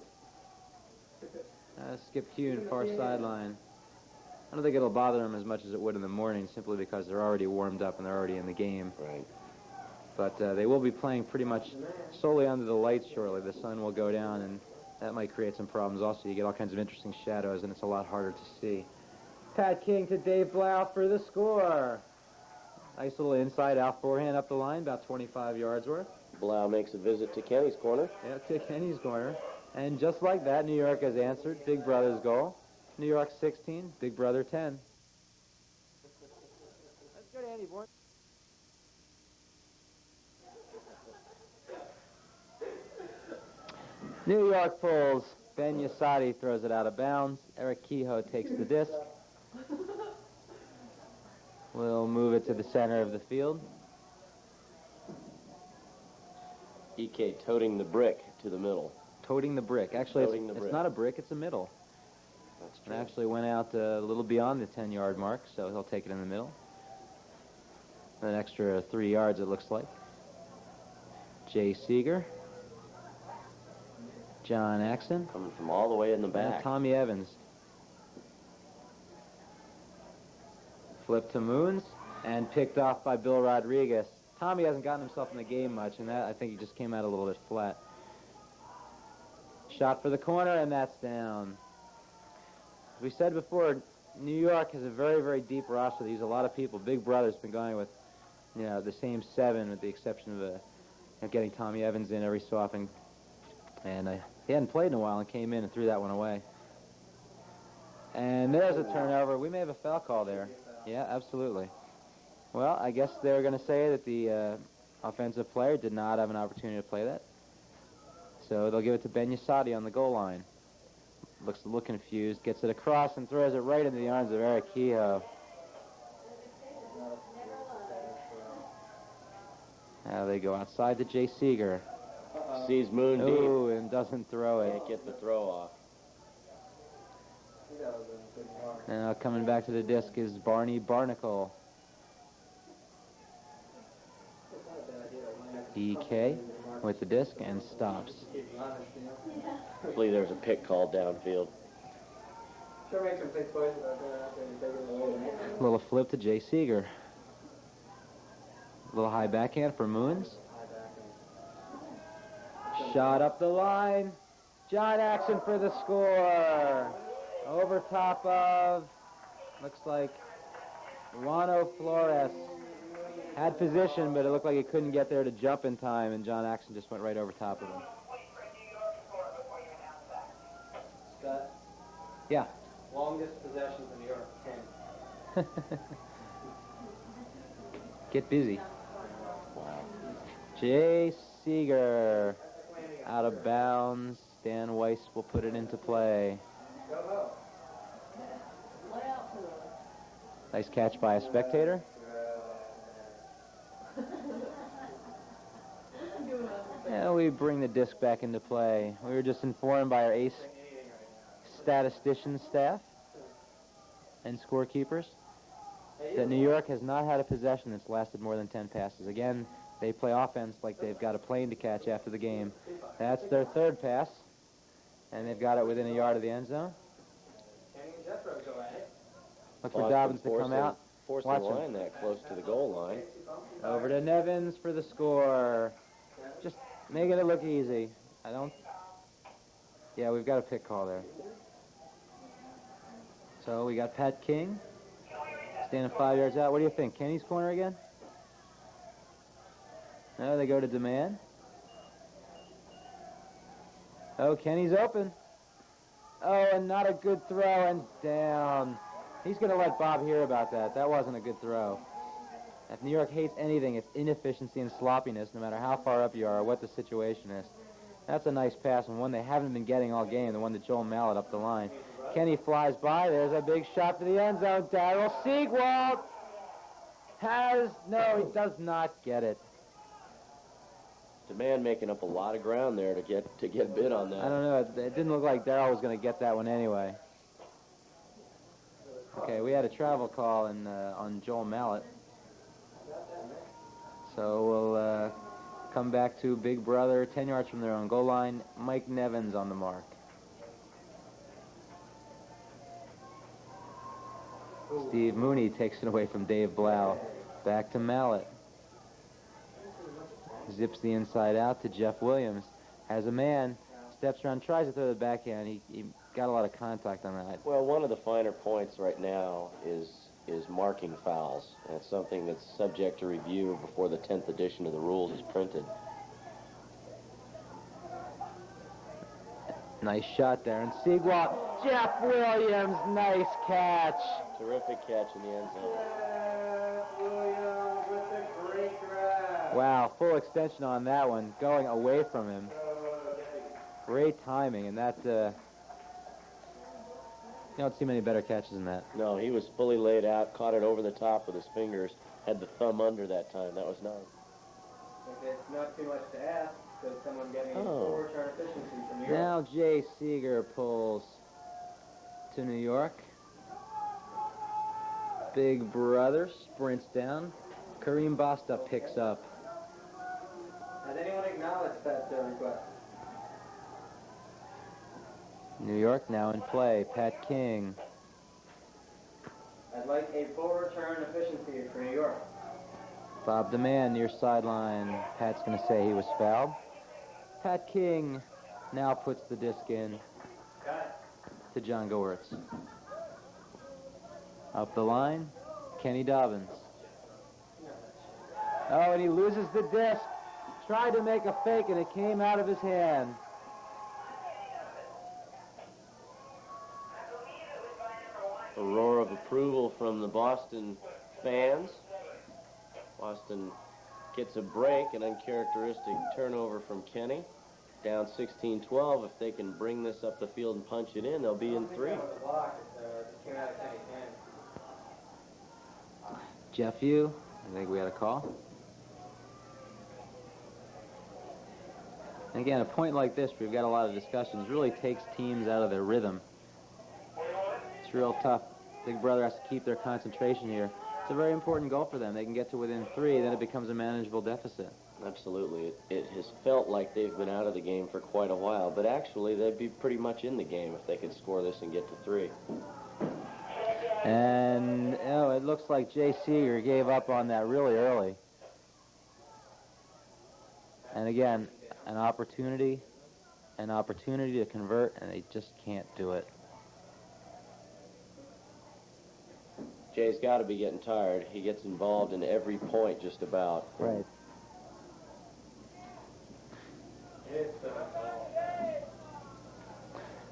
Skip Kuhn, far sideline. I don't think it'll bother them as much as it would in the morning, simply because they're already warmed up and they're already in the game. Right. But they will be playing pretty much solely under the lights shortly. The sun will go down, and that might create some problems also. You get all kinds of interesting shadows, and it's a lot harder to see. Pat King to Dave Blau for the score. Nice little inside-out forehand up the line, about 25 yards worth. Blau makes a visit to Kenny's corner. Yeah, to Kenny's corner. And just like that, New York has answered Big Brother's goal. New York 16, Big Brother 10. Let's go to Andy Bourne. New York pulls. Ben Yasadi throws it out of bounds. Eric Kehoe takes the disc. We'll move it to the center of the field. EK toting the brick to the middle. Toting the brick. Actually, Toting the it's brick. not a brick, it's a middle. That's It true. actually went out a little beyond the 10-yard mark, so he'll take it in the middle. An extra 3 yards, it looks like. Jay Seeger. John Axon. Coming from all the way in the And back. Tommy Evans. Flip to Moons, and picked off by Bill Rodriguez. Tommy hasn't gotten himself in the game much, and that I think he just came out a little bit flat. Shot for the corner, and that's down. As we said before, New York has a very, very deep roster. They use a lot of people. Big Brother's been going with, the same 7, with the exception of getting Tommy Evans in every so often. And he hadn't played in a while and came in and threw that one away. And there's a turnover. We may have a foul call there. Yeah, absolutely. Well, I guess they're going to say that the offensive player did not have an opportunity to play that. So they'll give it to Ben Yasadi on the goal line. Looks a little confused, gets it across and throws it right into the arms of Eric Kehoe. Now they go outside to Jay Seeger. Sees Moon deep. Ooh, and doesn't throw it. Can't get the throw off. Now coming back to the disc is Barney Barnacle. EK with the disc and stops. Hopefully there's a pick called downfield. Sure makes him think twice about going out there and taking it away. Little flip to Jay Seeger. Little high backhand for Moons. Shot up the line. John Axon for the score. Over top of, looks like Juano Flores. Had position, but it looked like he couldn't get there to jump in time, and John Axon just went right over top of him. Scott, Yeah. longest possessions in New York, 10. Get busy. Jay Seeger out of bounds. Dan Weiss will put it into play. Nice catch by a spectator. And we bring the disc back into play. We were just informed by our ace statistician staff and scorekeepers that New York has not had a possession that's lasted more than 10 passes. Again, they play offense like they've got a plane to catch after the game. That's their third pass, and they've got it within a yard of the end zone. Look for Dobbins to come out. Forcing the line that close to the goal line. Over to Nevins for the score. Just making it look easy. Yeah, we've got a pick call there. So we got Pat King standing 5 yards out. What do you think? Kenny's corner again? No, they go to Demand. Oh, Kenny's open. Oh, and not a good throw, and down. He's going to let Bob hear about that. That wasn't a good throw. If New York hates anything, it's inefficiency and sloppiness, no matter how far up you are or what the situation is. That's a nice pass, and one they haven't been getting all game, the one that Joel Mallett up the line. Kenny flies by. There's a big shot to the end zone. Darryl Siegwald no, he does not get it. Demand making up a lot of ground there to get bid on that. I don't know. It didn't look like Darryl was going to get that one anyway. Okay, we had a travel call on Joel Mallett. So we'll come back to Big Brother, 10 yards from their own goal line. Mike Nevins on the mark. Steve Mooney takes it away from Dave Blau. Back to Mallett. Zips the inside out to Jeff Williams. Has a man. Steps around, tries to throw the backhand. He got a lot of contact on that. Well, one of the finer points right now is marking fouls. That's something that's subject to review before the 10th edition of the rules is printed. Nice shot there. And Siegwald, Jeff Williams, nice catch. Terrific catch in the end zone. Wow, full extension on that one, going away from him. Great timing, and that, you don't see many better catches than that. No, he was fully laid out, caught it over the top with his fingers, had the thumb under that time. That was nice. It's not too much to ask, because someone getting a full return efficiency from New York. Now Jay Seeger pulls to New York. Big Brother sprints down. Kareem Basta picks up. Has anyone acknowledged that request? New York now in play. Pat King. I'd like a full return efficiency for New York. Bob Demand near sideline. Pat's going to say he was fouled. Pat King now puts the disc in to John Goertz. Up the line, Kenny Dobbins. Oh, and he loses the disc. Tried to make a fake, and it came out of his hand. A roar of approval from the Boston fans. Boston gets a break, an uncharacteristic turnover from Kenny. Down 16-12. If they can bring this up the field and punch it in, they'll be in 3. Jeff Yu, I think we had a call. And again, a point like this, where we've got a lot of discussions, really takes teams out of their rhythm. It's real tough. Big Brother has to keep their concentration here. It's a very important goal for them. They can get to within 3, then it becomes a manageable deficit. Absolutely. It has felt like they've been out of the game for quite a while, but actually they'd be pretty much in the game if they could score this and get to 3. And it looks like Jay Seeger gave up on that really early. And again, an opportunity to convert, and they just can't do it. Jay's got to be getting tired. He gets involved in every point just about. Right.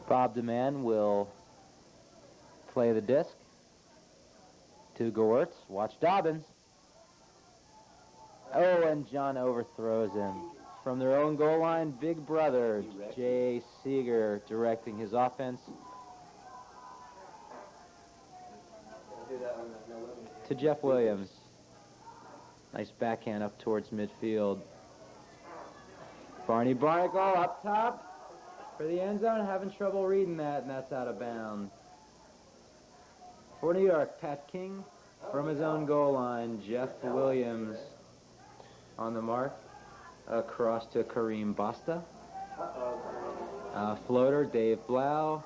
Bob Demand will play the disc to Goertz. Watch Dobbins. Oh, and John overthrows him. From their own goal line, Big Brother, Jay Seeger, directing his offense to Jeff Williams. Nice backhand up towards midfield. Barney Barnacle up top for the end zone, having trouble reading that, and that's out of bounds. For New York, Pat King from his own goal line, Jeff Williams on the mark. Across to Kareem Basta. Floater, Dave Blau.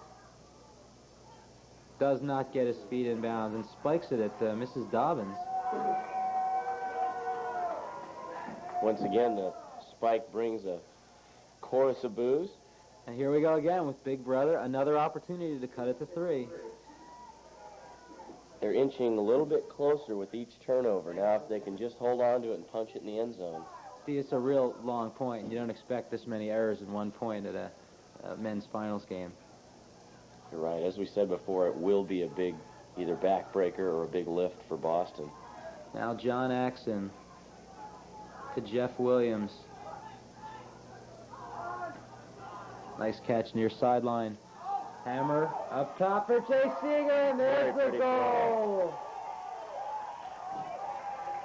Does not get his feet in bounds and spikes it at Mrs. Dobbins. Once again, the spike brings a chorus of boos. And here we go again with Big Brother. Another opportunity to cut it to 3. They're inching a little bit closer with each turnover. Now, if they can just hold on to it and punch it in the end zone. See, it's a real long point, and you don't expect this many errors in 1 point at a men's finals game. You're right. As we said before, it will be a big either backbreaker or a big lift for Boston. Now John Axon to Jeff Williams. Nice catch near sideline. Hammer up top for Jay Seeger, and there's the goal.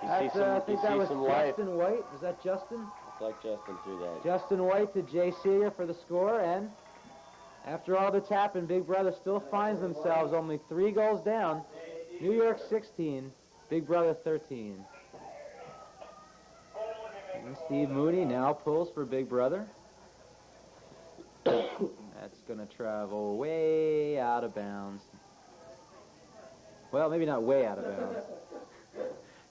I think that was Justin White. Was that Justin? It's like Justin threw that. Justin White to Jay Seeger for the score, and after all that's happened, Big Brother still finds themselves only 3 goals down. New York 16, Big Brother 13. And Steve Mooney now pulls for Big Brother. That's going to travel way out of bounds. Well, maybe not way out of bounds.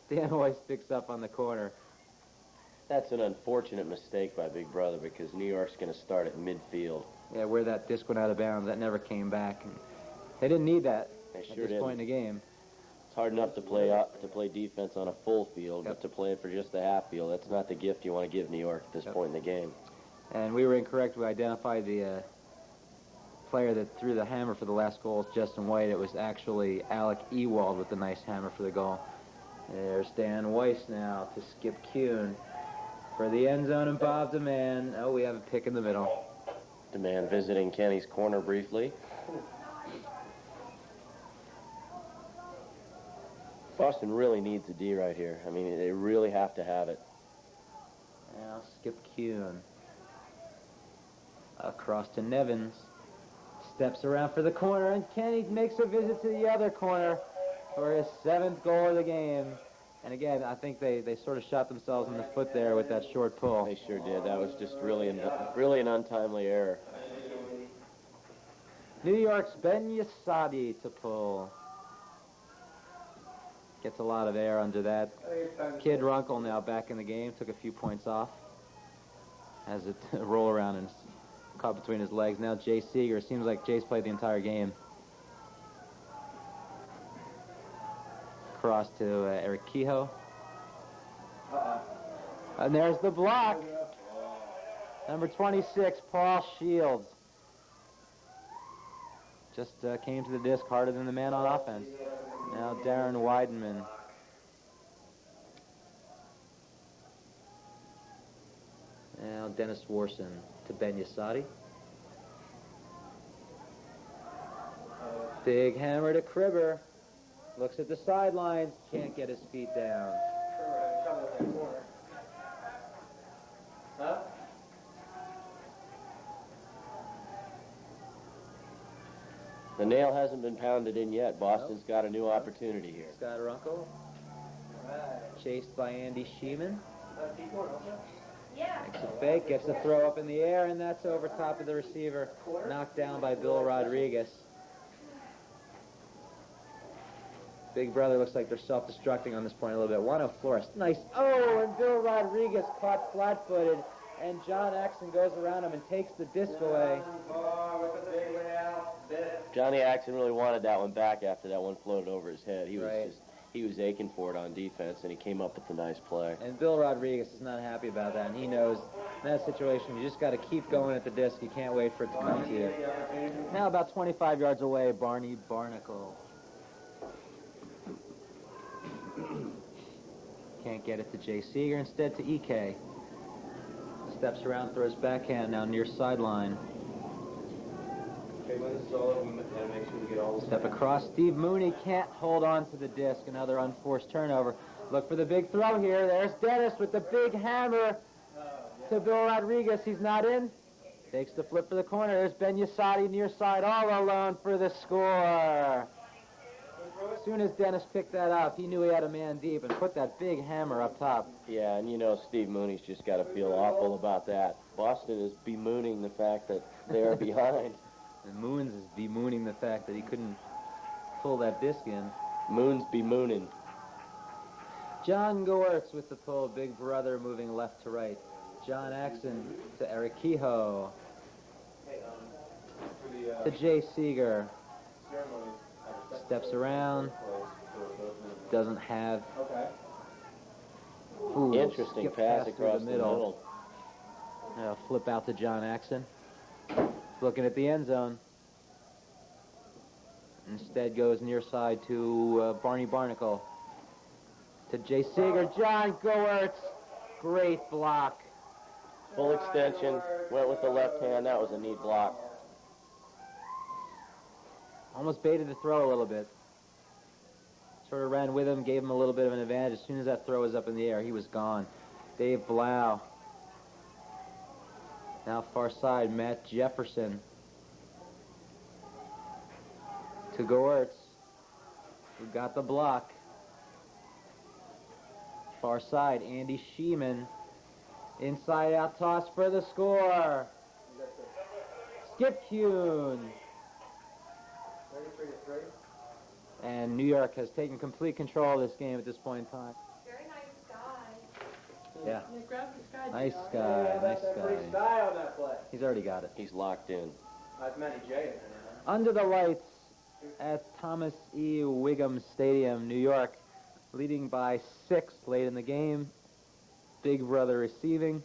Dan Weiss picks up on the corner. That's an unfortunate mistake by Big Brother because New York's going to start at midfield. Yeah, where that disc went out of bounds, that never came back. And they didn't need that They sure at this didn't. point in the game. It's hard enough to play defense on a full field, but to play it for just a half field, that's not the gift you want to give New York at this point in the game. And we were incorrect. We identified the player that threw the hammer for the last goal as Justin White. It was actually Alec Ewald with the nice hammer for the goal. There's Dan Weiss now to Skip Kuhn for the end zone and Bob DeMann. Oh, we have a pick in the middle. DeMann visiting Kenny's corner briefly. Boston really needs a D right here. I mean, they really have to have it. Now Skip Kuhn. Across to Nevins. Steps around for the corner, and Kenny makes a visit to the other corner for his 7th goal of the game. And again, I think they sort of shot themselves in the foot there with that short pull. They sure did. That was just really an untimely error. New York's Ben Yasadi to pull. Gets a lot of air under that. Kid Runkle now back in the game. Took a few points off. Has it roll around and caught between his legs. Now Jay Seeger. Seems like Jay's played the entire game. Cross to Eric Kehoe. And there's the block. Number 26, Paul Shields. Just came to the disc harder than the man on offense. Now Darren Weidenman. Now Dennis Warson to Ben Yasadi. Big hammer to Cribber. Looks at the sidelines. Can't get his feet down. The nail hasn't been pounded in yet. Boston's got a new opportunity here. Scott Runkle. Chased by Andy Sheeman. Makes a fake, gets a throw up in the air, and that's over top of the receiver. Knocked down by Bill Rodriguez. Big Brother looks like they're self-destructing on this point a little bit. Juano Flores, nice. Oh, and Bill Rodriguez caught flat-footed, and John Axon goes around him and takes the disc away. Johnny Axon really wanted that one back after that one floated over his head. He was aching for it on defense, and he came up with a nice play. And Bill Rodriguez is not happy about that, and he knows in that situation you just got to keep going at the disc. You can't wait for it to come to you. Now about 25 yards away, Barney Barnacle. Can't get it to Jay Seeger. Instead to EK. Steps around, throws backhand now near sideline. Okay, when this is all over, make sure we get all the Step across. Steve Mooney can't hold on to the disc. Another unforced turnover. Look for the big throw here. There's Dennis with the big hammer to Bill Rodriguez. He's not in. Takes the flip for the corner. There's Ben Yasadi near side all alone for the score. As soon as Dennis picked that up, he knew he had a man deep and put that big hammer up top. Yeah, and you know Steve Mooney's just got to feel awful about that. Boston is bemoaning the fact that they're behind. And Moons is bemoaning the fact that he couldn't pull that disc in. Moon's bemooning. John Goertz with the pull. Big brother moving left to right. John Axon to Eric Kehoe. To Jay Seeger. Steps around. Doesn't have. Ooh, Interesting skip pass through across the middle. Flip out to John Axon. Looking at the end zone. Instead goes near side to Barney Barnacle. To Jay Seeger. John Goertz. Great block. Full extension. Went with the left hand. That was a neat block. Almost baited the throw a little bit. Sort of ran with him, gave him a little bit of an advantage. As soon as that throw was up in the air, he was gone. Dave Blau. Now far side, Matt Jefferson. To Goertz, who got the block. Far side, Andy Sheeman. Inside out toss for the score. Skip Kuhn. And New York has taken complete control of this game at this point in time. Very nice guy. Yeah. Nice Yeah, guy, nice that's pretty guy. sky on that play. He's already got it. He's locked in. That's Matty J. Under the lights at Thomas E. Wiggum Stadium, New York, leading by 6 late in the game. Big brother receiving.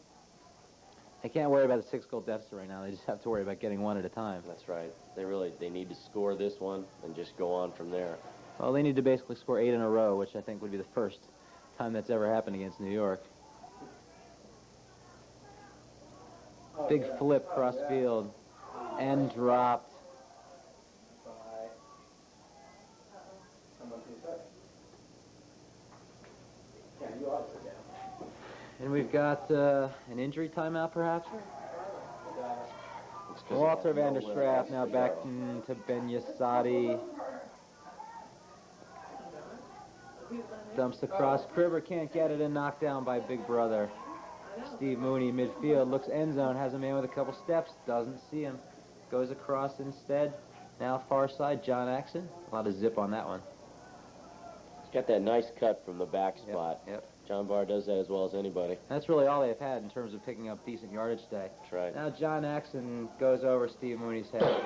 They can't worry about the 6-goal deficit right now. They just have to worry about getting one at a time. That's right. They need to score this one and just go on from there. Well, they need to basically score 8 in a row, which I think would be the first time that's ever happened against New York. Big flip cross field and dropped. And we've got an injury timeout, perhaps? Walter Vanderstraff now back to Ben Yasadi. Dumps across. Cribber can't get it and knocked down by Big Brother. Steve Mooney midfield. Looks end zone. Has a man with a couple steps. Doesn't see him. Goes across instead. Now far side, John Axon. A lot of zip on that one. He's got that nice cut from the back spot. Yep. John Barr does that as well as anybody. That's really all they've had in terms of picking up decent yardage today. That's right. Now John Axon goes over Steve Mooney's head.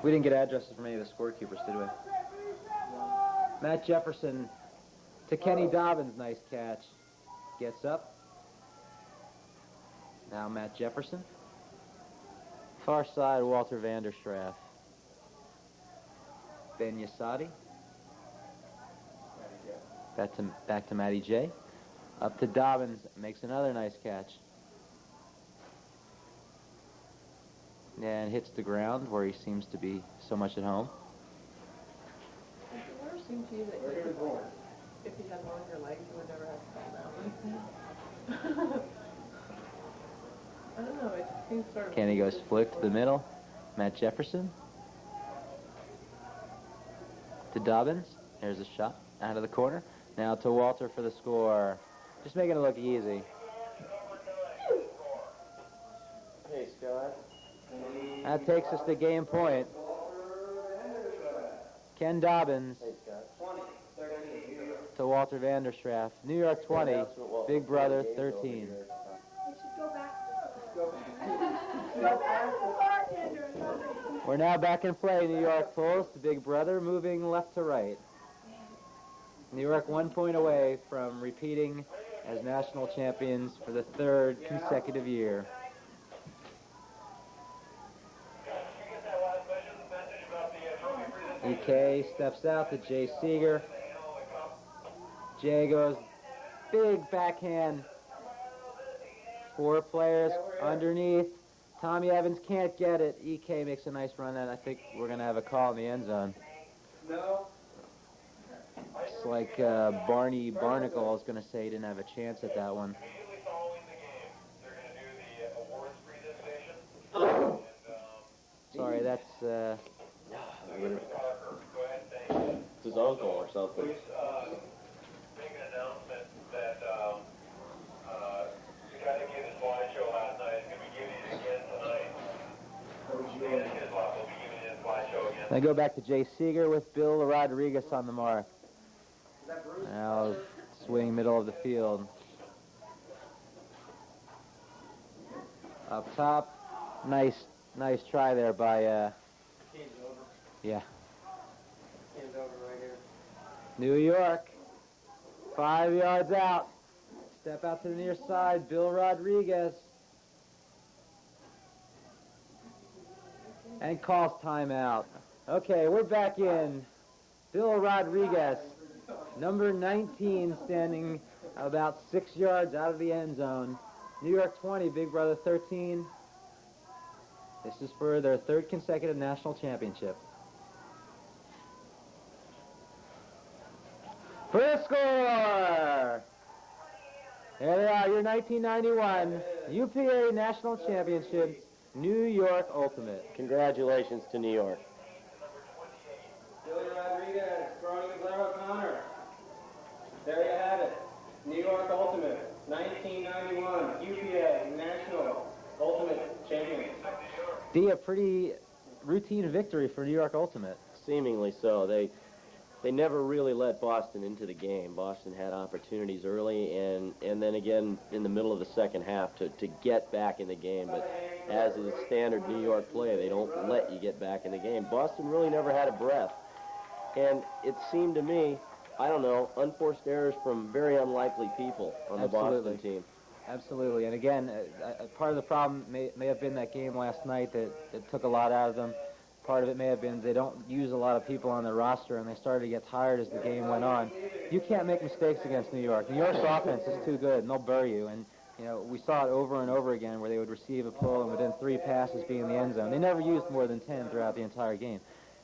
We didn't get addresses from any of the scorekeepers, did we? Matt Jefferson to Kenny Dobbins. Nice catch. Gets up. Now Matt Jefferson. Far side, Walter Vanderstraff. Ben Yasadi. Back to Matty J. Up to Dobbins. Makes another nice catch. And hits the ground where he seems to be so much at home. Does it ever seem to you that if he had longer legs, he would never have to fall down like that? I don't know, it seems sort of... Kenny goes flick to the middle. Matt Jefferson. To Dobbins. There's a shot out of the corner. Now to Walter for the score. Just making it look easy. Hey, Scott. That takes us to game point. Ken Dobbins to Walter Vanderstraff. New York 20, Big Brother 13. We're now back in play. New York pulls to Big Brother, moving left to right. New York 1 point away from repeating as national champions for the 3rd consecutive year. EK steps out to Jay Seeger. Jay goes big backhand. 4 players underneath. Tommy Evans can't get it. EK makes a nice run, and I think we're going to have a call in the end zone. No. It's like Barney Barnacle is going to say he didn't have a chance at that one. Sorry, that's... It's his uncle or something. I go back to Jay Seeger with Bill Rodriguez on the mark. Now swing middle of the field. Up top, nice try there by yeah. New York, 5 yards out. Step out to the near side, Bill Rodriguez. And calls timeout. Okay, we're back in. Bill Rodriguez, number 19, standing about 6 yards out of the end zone. New York 20, Big Brother 13. This is for their 3rd consecutive national championship. For the score! There they are, your 1991 UPA National Championships, New York Ultimate. Congratulations to New York. Billy Rodriguez, throwing to Blair O'Connor. There you have it. New York Ultimate, 1991 UPA National Ultimate Champions. D, a pretty routine victory for New York Ultimate. Seemingly so. They never really let Boston into the game. Boston had opportunities early and then again in the middle of the second half to get back in the game. But as is standard New York play, they don't let you get back in the game. Boston really never had a breath. And it seemed to me, I don't know, unforced errors from very unlikely people on the Boston team. Absolutely. And again, part of the problem may have been that game last night that took a lot out of them. Part of it may have been they don't use a lot of people on their roster, and they started to get tired as the game went on. You can't make mistakes against New York. New York's offense is too good, and they'll bury you. And, you know, we saw it over and over again where they would receive a pull and within 3 passes be in the end zone. They never used more than 10 throughout the entire game.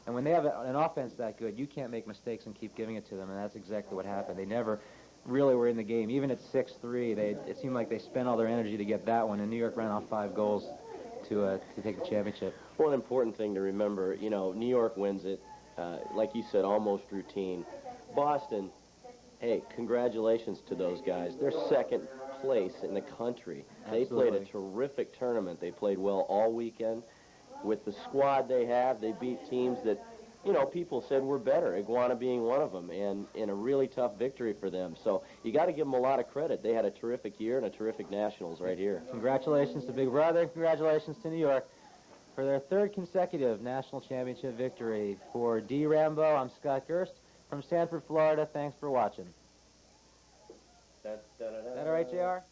And when they have an offense that good, you can't make mistakes and keep giving it to them, and that's exactly what happened. They never really were in the game. Even at 6-3, it seemed like they spent all their energy to get that one, and New York ran off 5 goals to take the championship. One important thing to remember, you know, New York wins it, like you said, almost routine. Boston, hey, congratulations to those guys. They're 2nd place in the country. They played a terrific tournament. They played well all weekend. With the squad they have, they beat teams that, you know, people said were better, Iguana being one of them, and in a really tough victory for them. So you got to give them a lot of credit. They had a terrific year and a terrific nationals right here. Congratulations to Big Brother. Congratulations to New York for their 3rd consecutive national championship victory. For D. Rambo, I'm Scott Gerst from Sanford, Florida. Thanks for watching. Is that all right, JR?